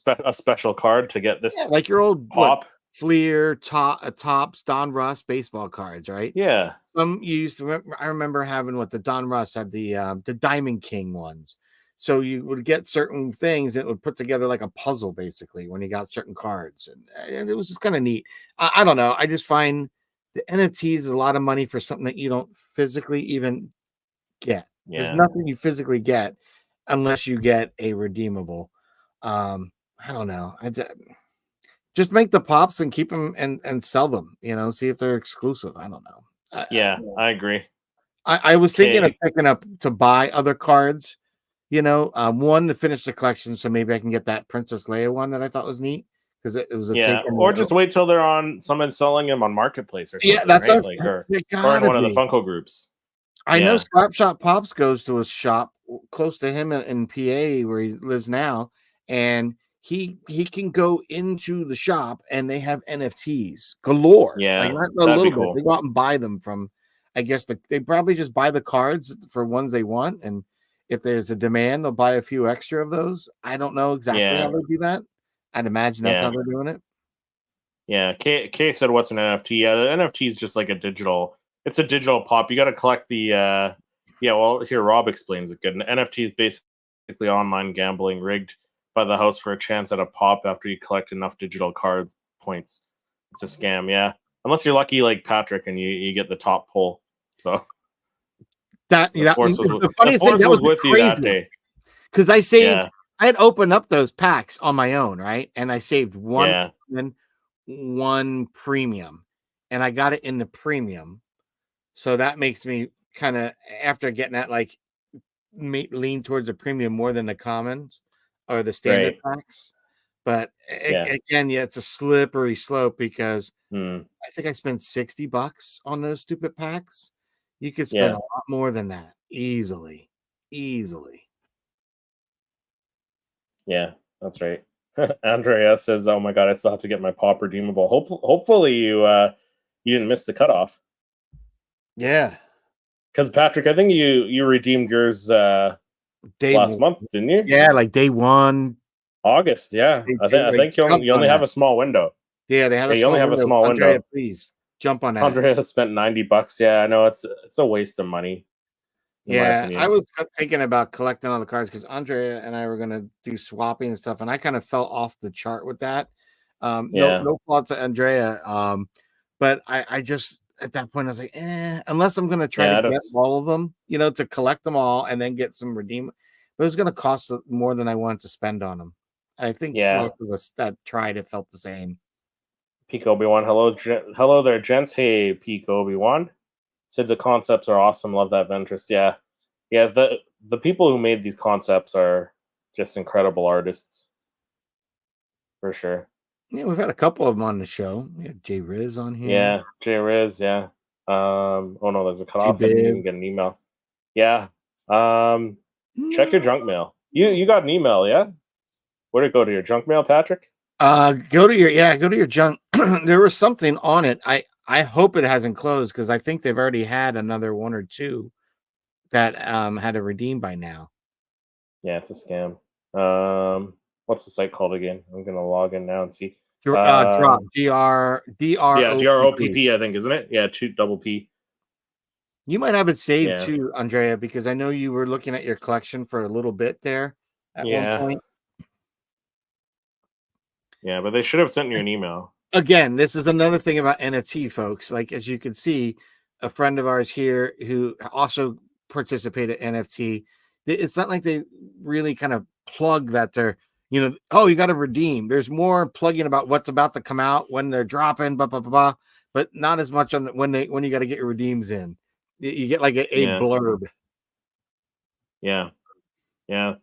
a special card to get this Like your old pop. Fleer, Tops, Don Russ baseball cards, right? Yeah. Some you used to remember, I remember having what the Don Russ had the Diamond King ones. So you would get certain things and it would put together like a puzzle basically when you got certain cards. And it was just kind of neat. I don't know. I just find the NFTs is a lot of money for something that you don't physically even get. There's Yeah. nothing you physically get unless you get a redeemable. I don't know. Just make the pops and keep them and sell them, see if they're exclusive. I don't know. I agree. I was thinking of Okay. picking up to buy other cards, one to finish the collection. So maybe I can get that Princess Leia one that I thought was neat because it was a Yeah, take. or just wait till they're on someone selling them on Marketplace or something. Yeah, that's right? what Like, it or in gotta one of the be. Funko groups. I know Yeah. Slap Shop Pops goes to a shop close to him in PA where he lives now, and he can go into the shop and they have NFTs galore. Yeah, Like not a that'd be little bit. cool. They go out and buy them from, I guess they probably just buy the cards for ones they want, and if there's a demand, they'll buy a few extra of those. I don't know exactly how Yeah. they do that. I'd imagine that's Yeah. how they're doing it. Yeah, K said, "What's an NFT?" Yeah, the NFT is just like a digital. It's a digital pop. You got to collect the. Yeah, well, here Rob explains it good. An NFT is basically online gambling rigged by the house for a chance at a pop after you collect enough digital card points. It's a scam. Yeah, unless you're lucky like Patrick and you get the top pull. So The funny thing that was with you that day. Because I saved, Yeah, I had opened up those packs on my own, right? And I saved yeah, one premium, and I got it in the premium. So that makes me kind of, after getting that, like lean towards the premium more than the commons or the standard right. packs. But Yeah. again, it's a slippery slope because Hmm. I think I spent $60 on those stupid packs. You could spend Yeah. a lot more than that easily. Yeah, that's right. Andrea says, "Oh my god, I still have to get my pop redeemable. Hopefully you didn't miss the cutoff." Yeah. Because Patrick, I think you redeemed yours last month, didn't you? Yeah, like day one. August. Yeah, I think you only have a small window. Yeah, they have you only have a small Andrea, window. please jump on that. Andrea has spent $90. Yeah, I know it's a waste of money. Yeah, I was thinking about collecting all the cards because Andrea and I were gonna do swapping and stuff, and I kind of fell off the chart with that. No faults at Andrea. But I just at that point I was like, unless I'm gonna try to get all of them, to collect them all and then get some redeem. But it was gonna cost more than I wanted to spend on them. I think most of us that tried it felt the same. Peak Obi-Wan, hello there, gents. Hey, Peak Obi-Wan. Said the concepts are awesome. Love that Ventress. Yeah. The people who made these concepts are just incredible artists, for sure. Yeah, we've had a couple of them on the show. We had Jay Riz on here. Yeah, Jay Riz. Yeah. Oh no, there's a cutoff. I didn't even get an email. Yeah. Check your junk mail. You got an email, yeah? Where'd it go to your junk mail, Patrick? Go to your junk. There was something on it. I hope it hasn't closed because I think they've already had another one or two that had to redeem by now. Yeah, it's a scam. What's the site called again? I'm gonna log in now and see. Drop Yeah, DROPP. DROPP, I think, isn't it? Yeah, two double P. You might have it saved Yeah. too, Andrea, because I know you were looking at your collection for a little bit there at one Yeah. point. Yeah, but they should have sent you an email. Again, this is another thing about NFT, folks. Like, as you can see, a friend of ours here who also participated in NFT, it's not like they really kind of plug that they're, oh, you got to redeem. There's more plugging about what's about to come out, when they're dropping, blah, blah, blah, blah, but not as much on when you got to get your redeems in. You get like a Yeah. blurb. Yeah. Yeah.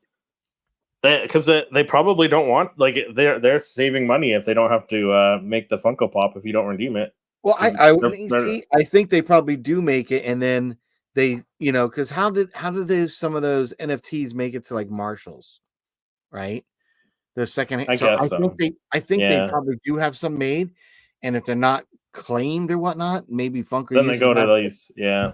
Because they probably don't want, like, they're saving money if they don't have to make the Funko Pop if you don't redeem it. Well, 'Cause I think they probably do make it, and then they, because how did some of those NFTs make it to like Marshalls, right? The second, I so guess so. I think they Yeah. probably do have some made, and if they're not claimed or whatnot, maybe Funko Then they uses go to that. these. Yeah.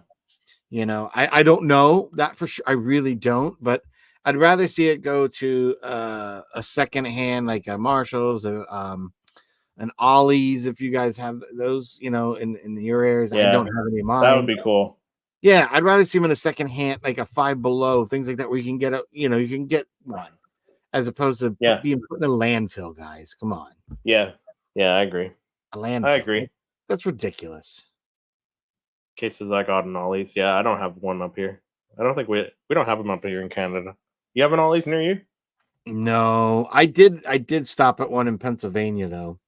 I don't know that for sure. I really don't, but I'd rather see it go to a second hand like a Marshalls or an Ollie's if you guys have those, in your areas. I Yeah. don't have any of That would mine. be cool. Yeah, I'd rather see them in a second hand, like a Five Below, things like that, where you can get you can get one, as opposed to Yeah. being put in a landfill, guys. Come on. Yeah. Yeah, I agree. A landfill. I agree. That's ridiculous. Cases I got in Ollie's. Yeah, I don't have one up here. I don't think we don't have them up here in Canada. You have an Ollie's near you? No, I did stop at one in Pennsylvania though.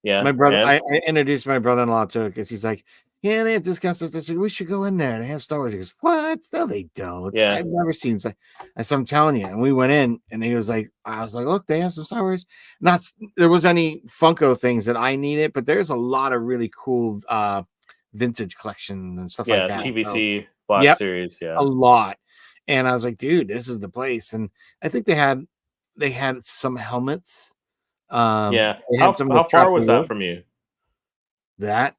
Yeah. My brother, And? I introduced my brother-in-law to it because he's like, yeah, they have discounts. I said, we should go in there. They have Star Wars. He goes, what? No, they don't. Yeah. I've never seen. I said, I'm telling you. And we went in, and he was like, I was like, look, they have some Star Wars. Not there was any Funko things that I needed, but there's a lot of really cool vintage collection and stuff like Yeah, that. TVC Black Yep. Series. Yeah. A lot. And I was like, dude, this is the place. And I think they had some helmets. Yeah. They How had some of the far was Trapper that from you? That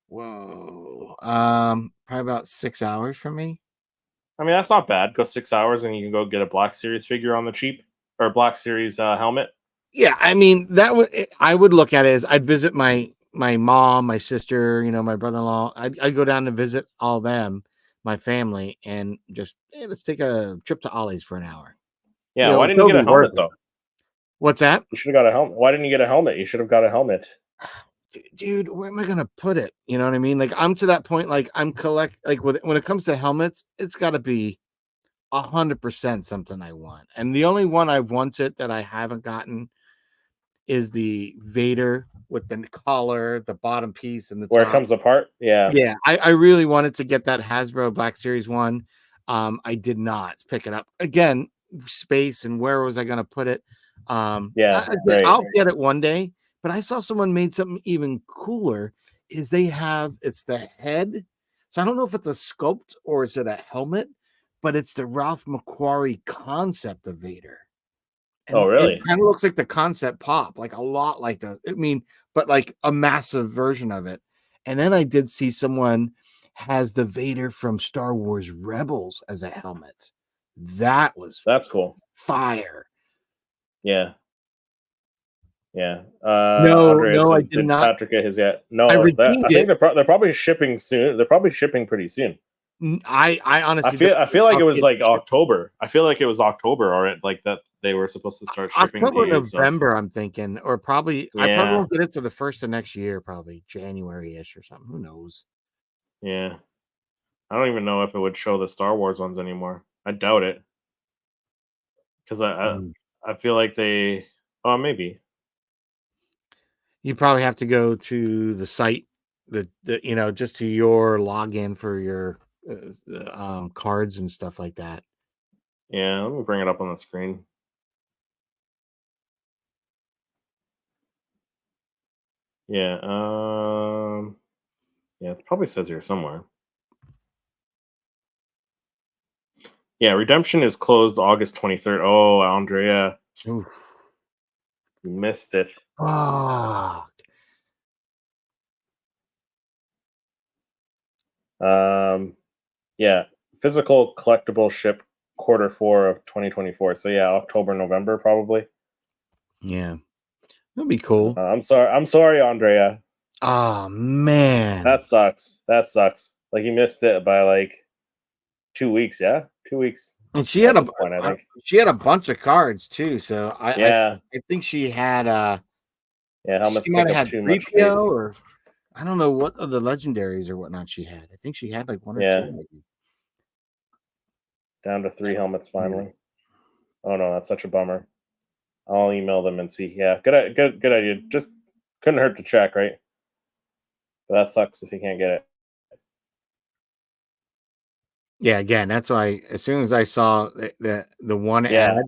whoa, probably about 6 hours from me. I mean, that's not bad. Go 6 hours and you can go get a Black Series figure on the cheap, or a Black Series helmet. Yeah, I mean that would I would look at it as I'd visit my mom, my sister, my brother-in-law. I'd go down to visit all them, my family, and just let's take a trip to Ollie's for an hour. Yeah. Why didn't you get a helmet though? What's that? You should have got a helmet. Why didn't you get a helmet? You should have got a helmet. Dude, where am I gonna put it? You know what I mean? Like I'm to that point. Like I'm when it comes to helmets, it's got to be 100% something I want. And the only one I've wanted that I haven't gotten is the Vader with the collar, the bottom piece, and the Where top. it comes apart. Yeah. Yeah, I really wanted to get that Hasbro Black Series one. I did not pick it up again. Space and where was I going to put it? Yeah. Right. I'll get it one day. But I saw someone made something even cooler. It's the head. So I don't know if it's a sculpt or is it a helmet, but it's the Ralph McQuarrie concept of Vader. And Oh, really? it kind of looks like the concept pop, like a lot like but like a massive version of it. And then I did see someone has the Vader from Star Wars Rebels as a helmet. That's cool. fire. Yeah. Yeah. No, I did not. Patrick get his yet? No, I I think they're probably shipping soon. They're probably shipping pretty soon. I honestly, I feel like it was like October. I feel like it was October or like that they were supposed to start shipping. October, November, I'm thinking, or probably I probably Yeah. won't get it to the first of next year, probably January-ish or something. Who knows? Yeah. I don't even know if it would show the Star Wars ones anymore. I doubt it. Because I feel like they maybe. You probably have to go to the site, just to your login for your cards and stuff like that. Yeah, let me bring it up on the screen. Yeah, yeah, it probably says here somewhere. Yeah, redemption is closed August 23rd. Oh, Andrea, Ooh. you missed it. Ah, Yeah, physical collectible ship Q4 of 2024. So yeah, October, November probably. yeah, that'd be cool. I'm sorry, Andrea. Oh man. That sucks. That sucks. Like you missed it by like 2 weeks. Yeah, 2 weeks And she had at this point. I think. she had a bunch of cards too. So Yeah, I think she had yeah. she Helmets might take have up had too much 3PO, space. or I don't know what of the legendaries or whatnot she had. I think she had like one or Yeah, two maybe. down to 3 helmets Yeah. finally. Oh no, that's such a bummer. I'll email them and see. Yeah, good idea. Just couldn't hurt to check, right? But that sucks if you can't get it. Yeah, again, that's why as soon as I saw the one Yeah,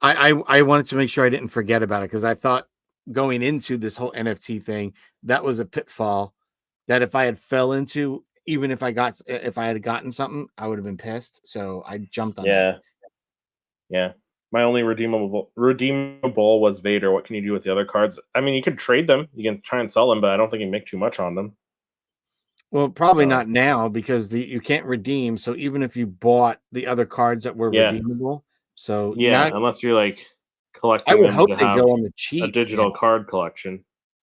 ad, I wanted to make sure I didn't forget about it because I thought going into this whole NFT thing, that was a pitfall that if I had fell into, even if if I had gotten something, I would have been pissed. So I jumped on that. yeah, yeah. My only redeemable was Vader. What can you do with the other cards? I mean, you could trade them. You can try and sell them, but I don't think you make too much on them. Well, probably So not now because you can't redeem. So even if you bought the other cards that were yeah, redeemable, so yeah. now Unless you're like I collecting would them hope to they have go on the a cheap. Yeah, digital card collection.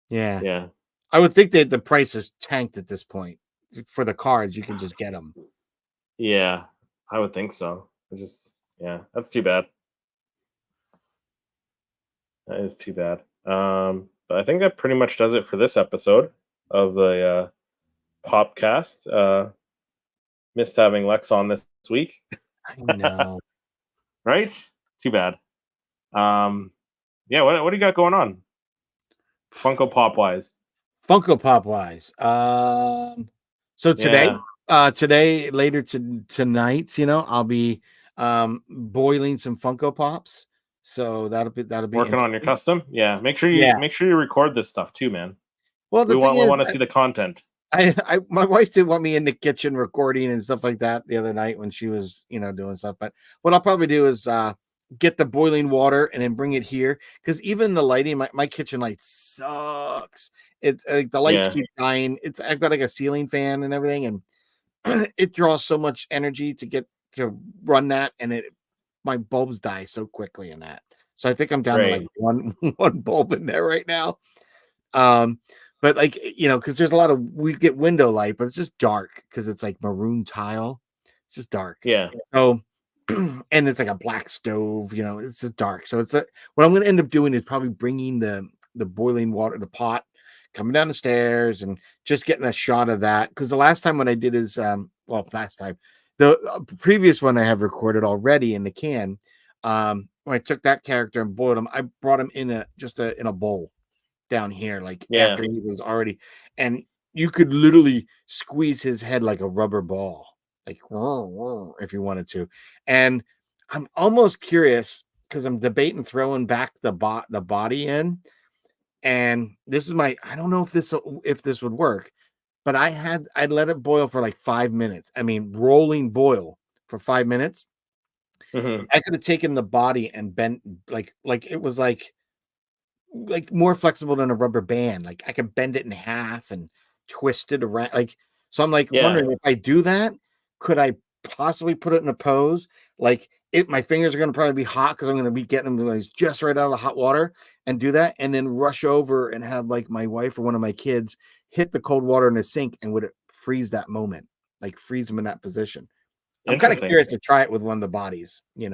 yeah. Yeah, I would think that the price is tanked at this point for the cards. You can just get them. yeah. I would think so. Yeah, that's too bad. That is too bad. But I think that pretty much does it for this episode of the Popcast. Missed having Lex on this week, I know. right? Too bad. Um, yeah, what do you got going on? Funko Pop wise. Funko Pop wise. So Yeah, today later tonight, I'll be boiling some Funko Pops. So that'll be working on your interesting. custom. Yeah, Yeah. make sure you record this stuff too, man. Well, the thing We is, want to see the content. my wife did want me in the kitchen recording and stuff like that the other night when she was, doing stuff. But what I'll probably do is get the boiling water and then bring it here because even the lighting, my kitchen light sucks. It's like the lights Yeah, keep dying. I've got like a ceiling fan and everything, and it draws so much energy to run that, and my bulbs die so quickly in that. So I think I'm down to like right. one bulb in there right now. Um, but like because there's a lot of we get window light, but it's just dark because it's like maroon tile. It's just dark. Yeah, So and it's like a black stove, it's just dark. So what I'm gonna end up doing is probably bringing the boiling water, the pot, coming down the stairs and just getting a shot of that. Because the last time when I did is last time. The previous one I have recorded already in the can. When I took that character and boiled him, I brought him in a bowl down here, like yeah. after he was already, and you could literally squeeze his head like a rubber ball, like if you wanted to. And I'm almost curious because I'm debating throwing back the body in. And this is I don't know if this would work, but I'd let it boil for like 5 minutes. I mean, rolling boil for 5 minutes. Hmm. I could have taken the body and bent like it was like more flexible than a rubber band. Like I could bend it in half and twist it around. So I'm like Yeah, wondering if I do that, could I possibly put it in a pose? Like my fingers are going to probably be hot because I'm going to be getting them just right out of the hot water and do that. And then rush over and have like my wife or one of my kids hit the cold water in the sink and would it freeze that moment, like freeze them in that position. I'm kind of interesting. curious to try it with one of the bodies, Yeah,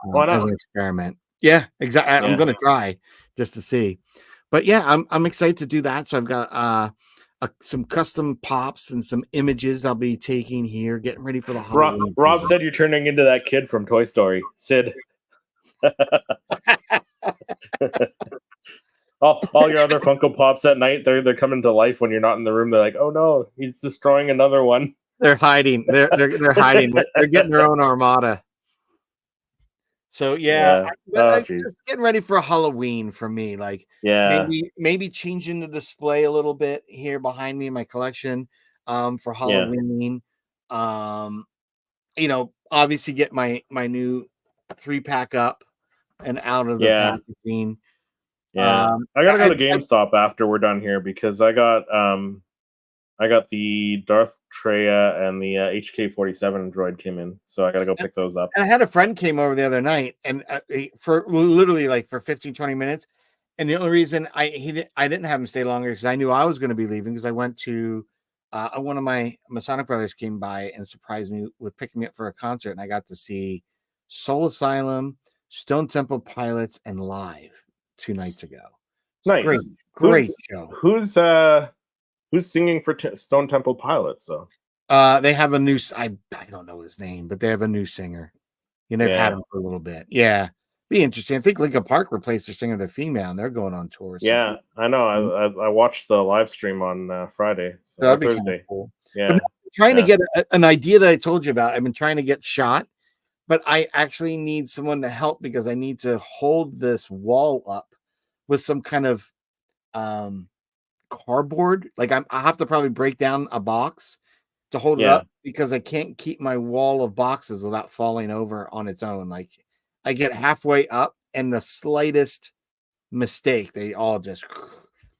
why as not? an experiment. Yeah, exactly. I'm Yeah, going to try just to see. But yeah, I'm excited to do that. So I've got some custom pops and some images I'll be taking here, getting ready for the Halloween Rob season. said you're turning into that kid from Toy Story, Sid. All your other Funko Pops at night, they're coming to life when you're not in the room. They're like, oh no, he's destroying another one. They're hiding. They're hiding. They're getting their own armada. So yeah, Yeah. Oh jeez. just getting ready for Halloween for me. Like Yeah. maybe changing the display a little bit here behind me in my collection for Yeah. Halloween. Um obviously get my new 3-pack up and out of the Yeah. packaging. Yeah. I gotta go to I GameStop after we're done here because I got the Darth Treya and the HK-47 droid came in, so I gotta go pick those up. And I had a friend came over the other night, and for literally like for 15, 20 minutes. And the only reason I didn't have him stay longer because I knew I was going to be leaving because I went to one of my Masonic brothers came by and surprised me with picking me up for a concert, and I got to see Soul Asylum, Stone Temple Pilots, and Live 2 nights ago. It's Nice. Great show. Who's singing for Stone Temple Pilots? So They have a new. I don't know his name, but they have a new singer. They've had him for a little bit. Yeah, be interesting. I think Linkin Park replaced their singer, the female, and they're going on tour. So. yeah, I know. I watched the live stream on Friday, So that'd be Thursday. Cool. Yeah, but I'm trying to get an idea that I told you about. I've been trying to get shot, but I actually need someone to help because I need to hold this wall up with some kind of cardboard. Like I have to probably break down a box to hold it up because I can't keep my wall of boxes without falling over on its own. Like I get halfway up and the slightest mistake, they all just.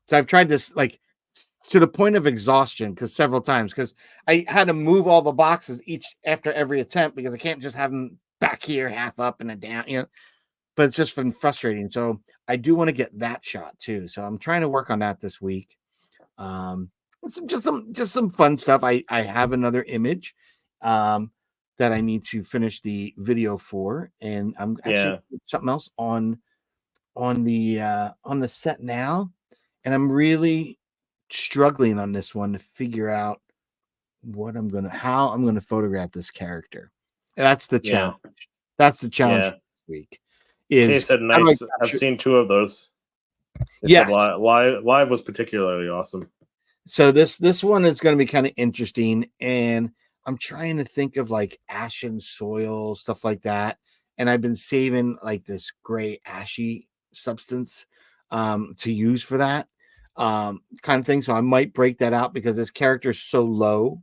So I've tried this like to the point of exhaustion several times because I had to move all the boxes each after every attempt because I can't just have them back here half up and then down, but it's just been frustrating. So I do want to get that shot too. So I'm trying to work on that this week. Just some fun stuff. I have another image that I need to finish the video for, and I'm actually something else on the set now, and I'm really struggling on this one to figure out how I'm gonna photograph this character. And that's the challenge. That's the challenge this week. He said nice. I've seen 2 of those. Yes, live was particularly awesome. So this one is going to be kind of interesting, and I'm trying to think of like ashen soil, stuff like that. And I've been saving like this gray ashy substance to use for that kind of thing. So I might break that out because this character is so low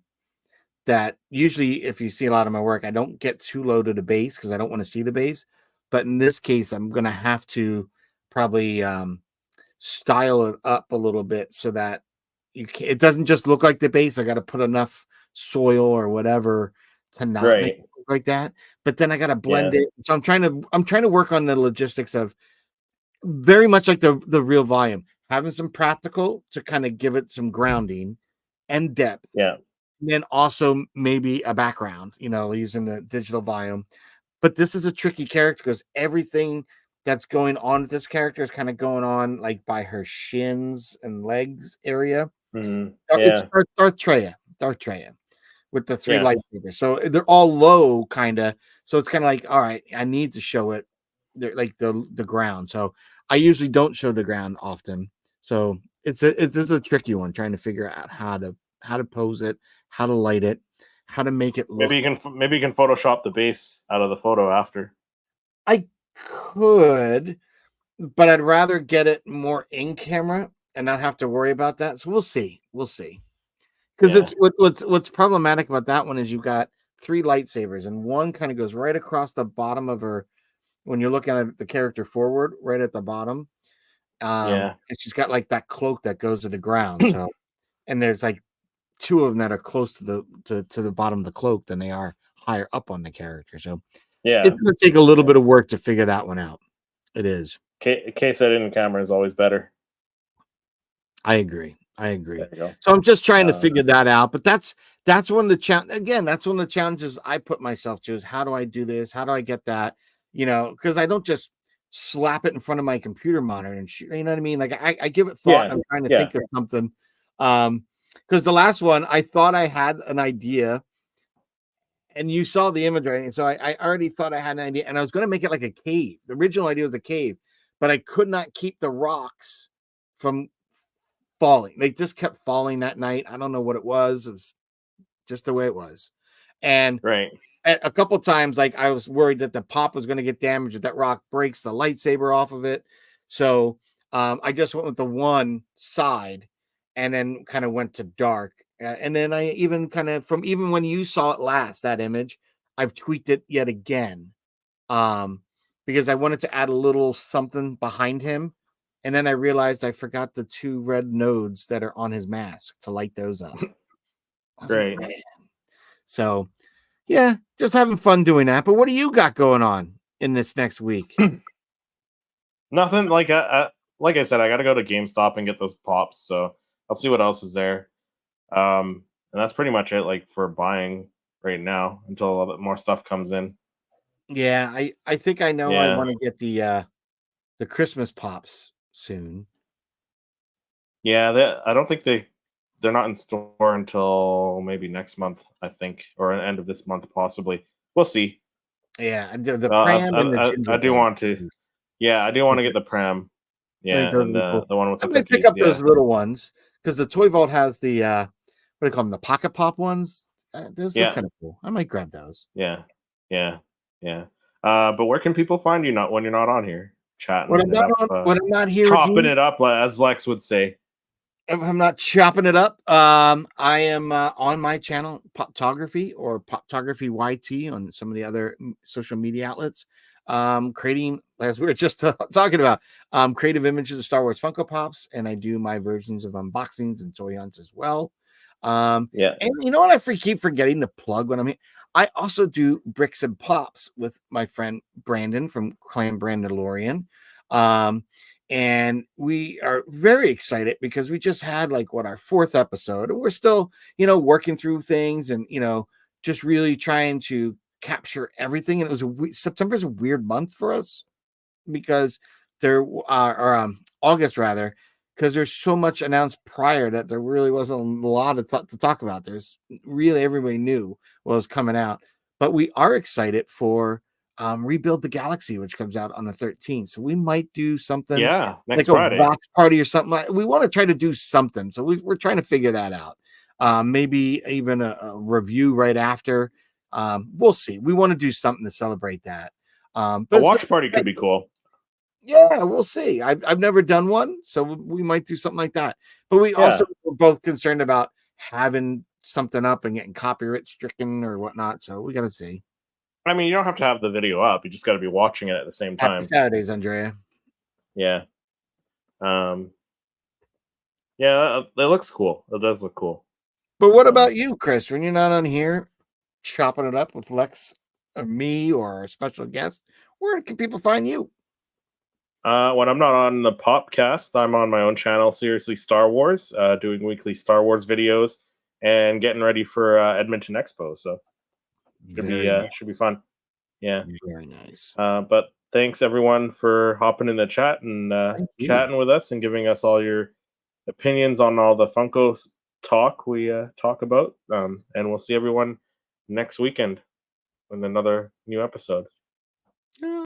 that usually if you see a lot of my work, I don't get too low to the base because I don't want to see the base. But in this case, I'm going to have to probably style it up a little bit so that it doesn't just look like the base. I got to put enough soil or whatever to not make it look like that. But then I got to blend it. So I'm trying to work on the logistics of very much like the real volume, having some practical to kind of give it some grounding and depth. Yeah. And then also maybe a background, using the digital volume. But this is a tricky character because everything that's going on with this character is kind of going on like by her shins and legs area. Mm-hmm. It's Darth Treya with the 3 lightsabers. So they're all low, kind of. So it's kind of like, all right, I need to show it, like the ground. So I usually don't show the ground often. So this is a tricky one, trying to figure out how to pose it, how to light it, how to make it look. Maybe you can Photoshop the base out of the photo after. I could, but I'd rather get it more in camera and not have to worry about that. So we'll see. Because it's what's problematic about that one is you've got 3 lightsabers and one kind of goes right across the bottom of her when you're looking at the character forward, right at the bottom. And she's got like that cloak that goes to the ground. So, and there's like 2 of them that are close to the bottom of the cloak than they are higher up on the character. So it's gonna take a little bit of work to figure that one out. It is. Case that in camera is always better. I agree. So I'm just trying to figure that out. But that's one of the that's one of the challenges I put myself to is how do I do this? How do I get that? Because I don't just slap it in front of my computer monitor and shoot, you know what I mean? Like I give it thought. I'm trying to think of something. Because the last one, I thought I had an idea. And you saw the imagery, and so I already thought I had an idea, and I was going to make it like a cave. The original idea was a cave, but I could not keep the rocks from falling. They just kept falling that night. I don't know what it was. It was just the way it was. And a couple times, like I was worried that the pop was going to get damaged, if that rock breaks the lightsaber off of it. So I just went with the one side and then kind of went to dark. And then I even kind of even when you saw it last, that image, I've tweaked it yet again, because I wanted to add a little something behind him, and then I realized I forgot the 2 red nodes that are on his mask to light those up. I was Great. like, man. So, yeah, just having fun doing that. But what do you got going on in this next week? Nothing. Like I said, I got to go to GameStop and get those pops. So I'll see what else is there. And that's pretty much it. Like for buying right now until a little bit more stuff comes in. Yeah, I think I know I Yeah. want to get the Christmas pops soon. Yeah, I don't think they're not in store until maybe next month, I think, or end of this month possibly. We'll see. Yeah, the pram and the I do gingerbread. want to. Yeah, I do want to get the pram. I think Yeah, those and would be cool. the one with I the might pick cookies. up Yeah, those little ones because the Toy Vault has the what do they call them? The pocket pop ones. Those look yeah, kind of cool. I might grab those. yeah, yeah, yeah. But where can people find you not when you're not on here When chatting I'm it not up, when I'm not here with chopping you, it up, as Lex would say? if I'm not chopping it up, I am on my channel, Poptography or Poptography YT on some of the other social media outlets. Creating, as we were just talking about, creative images of Star Wars Funko Pops, and I do my versions of unboxings and toy hunts as well. Yeah, And you know what I keep forgetting to plug when I'm here? I also do bricks and pops with my friend Brandon from Clan Brandalorian. And we are very excited because we just had like what our 4th episode, and we're still, working through things and, just really trying to capture everything. And it was September's a weird month for us because August rather, because there's so much announced prior that there really wasn't a lot to talk about. There's really everybody knew what was coming out, but we are excited for Rebuild the Galaxy, which comes out on the 13th. So we might do something yeah. Next like a Friday. watch party or something. We want to try to do something. So we're trying to figure that out. Maybe even a review right after. We'll see. We want to do something to celebrate that. But A it's watch party could be cool. yeah, we'll see. I've never done one, so we might do something like that. But we also Yeah. were both concerned about having something up and getting copyright stricken or whatnot. So we got to see. I mean, you don't have to have the video up. You just got to be watching it at the same Happy time. Saturdays, Andrea. Yeah. Yeah, it looks cool. It does look cool. But what about you, Chris? When you're not on here chopping it up with Lex or me or a special guest, where can people find you? When I'm not on the Popcast, I'm on my own channel, Seriously Star Wars, doing weekly Star Wars videos and getting ready for Edmonton Expo. So Very nice. should be fun. Yeah. Very nice. But thanks everyone for hopping in the chat and Thank you. chatting with us and giving us all your opinions on all the Funko talk we talk about. And we'll see everyone next weekend with another new episode.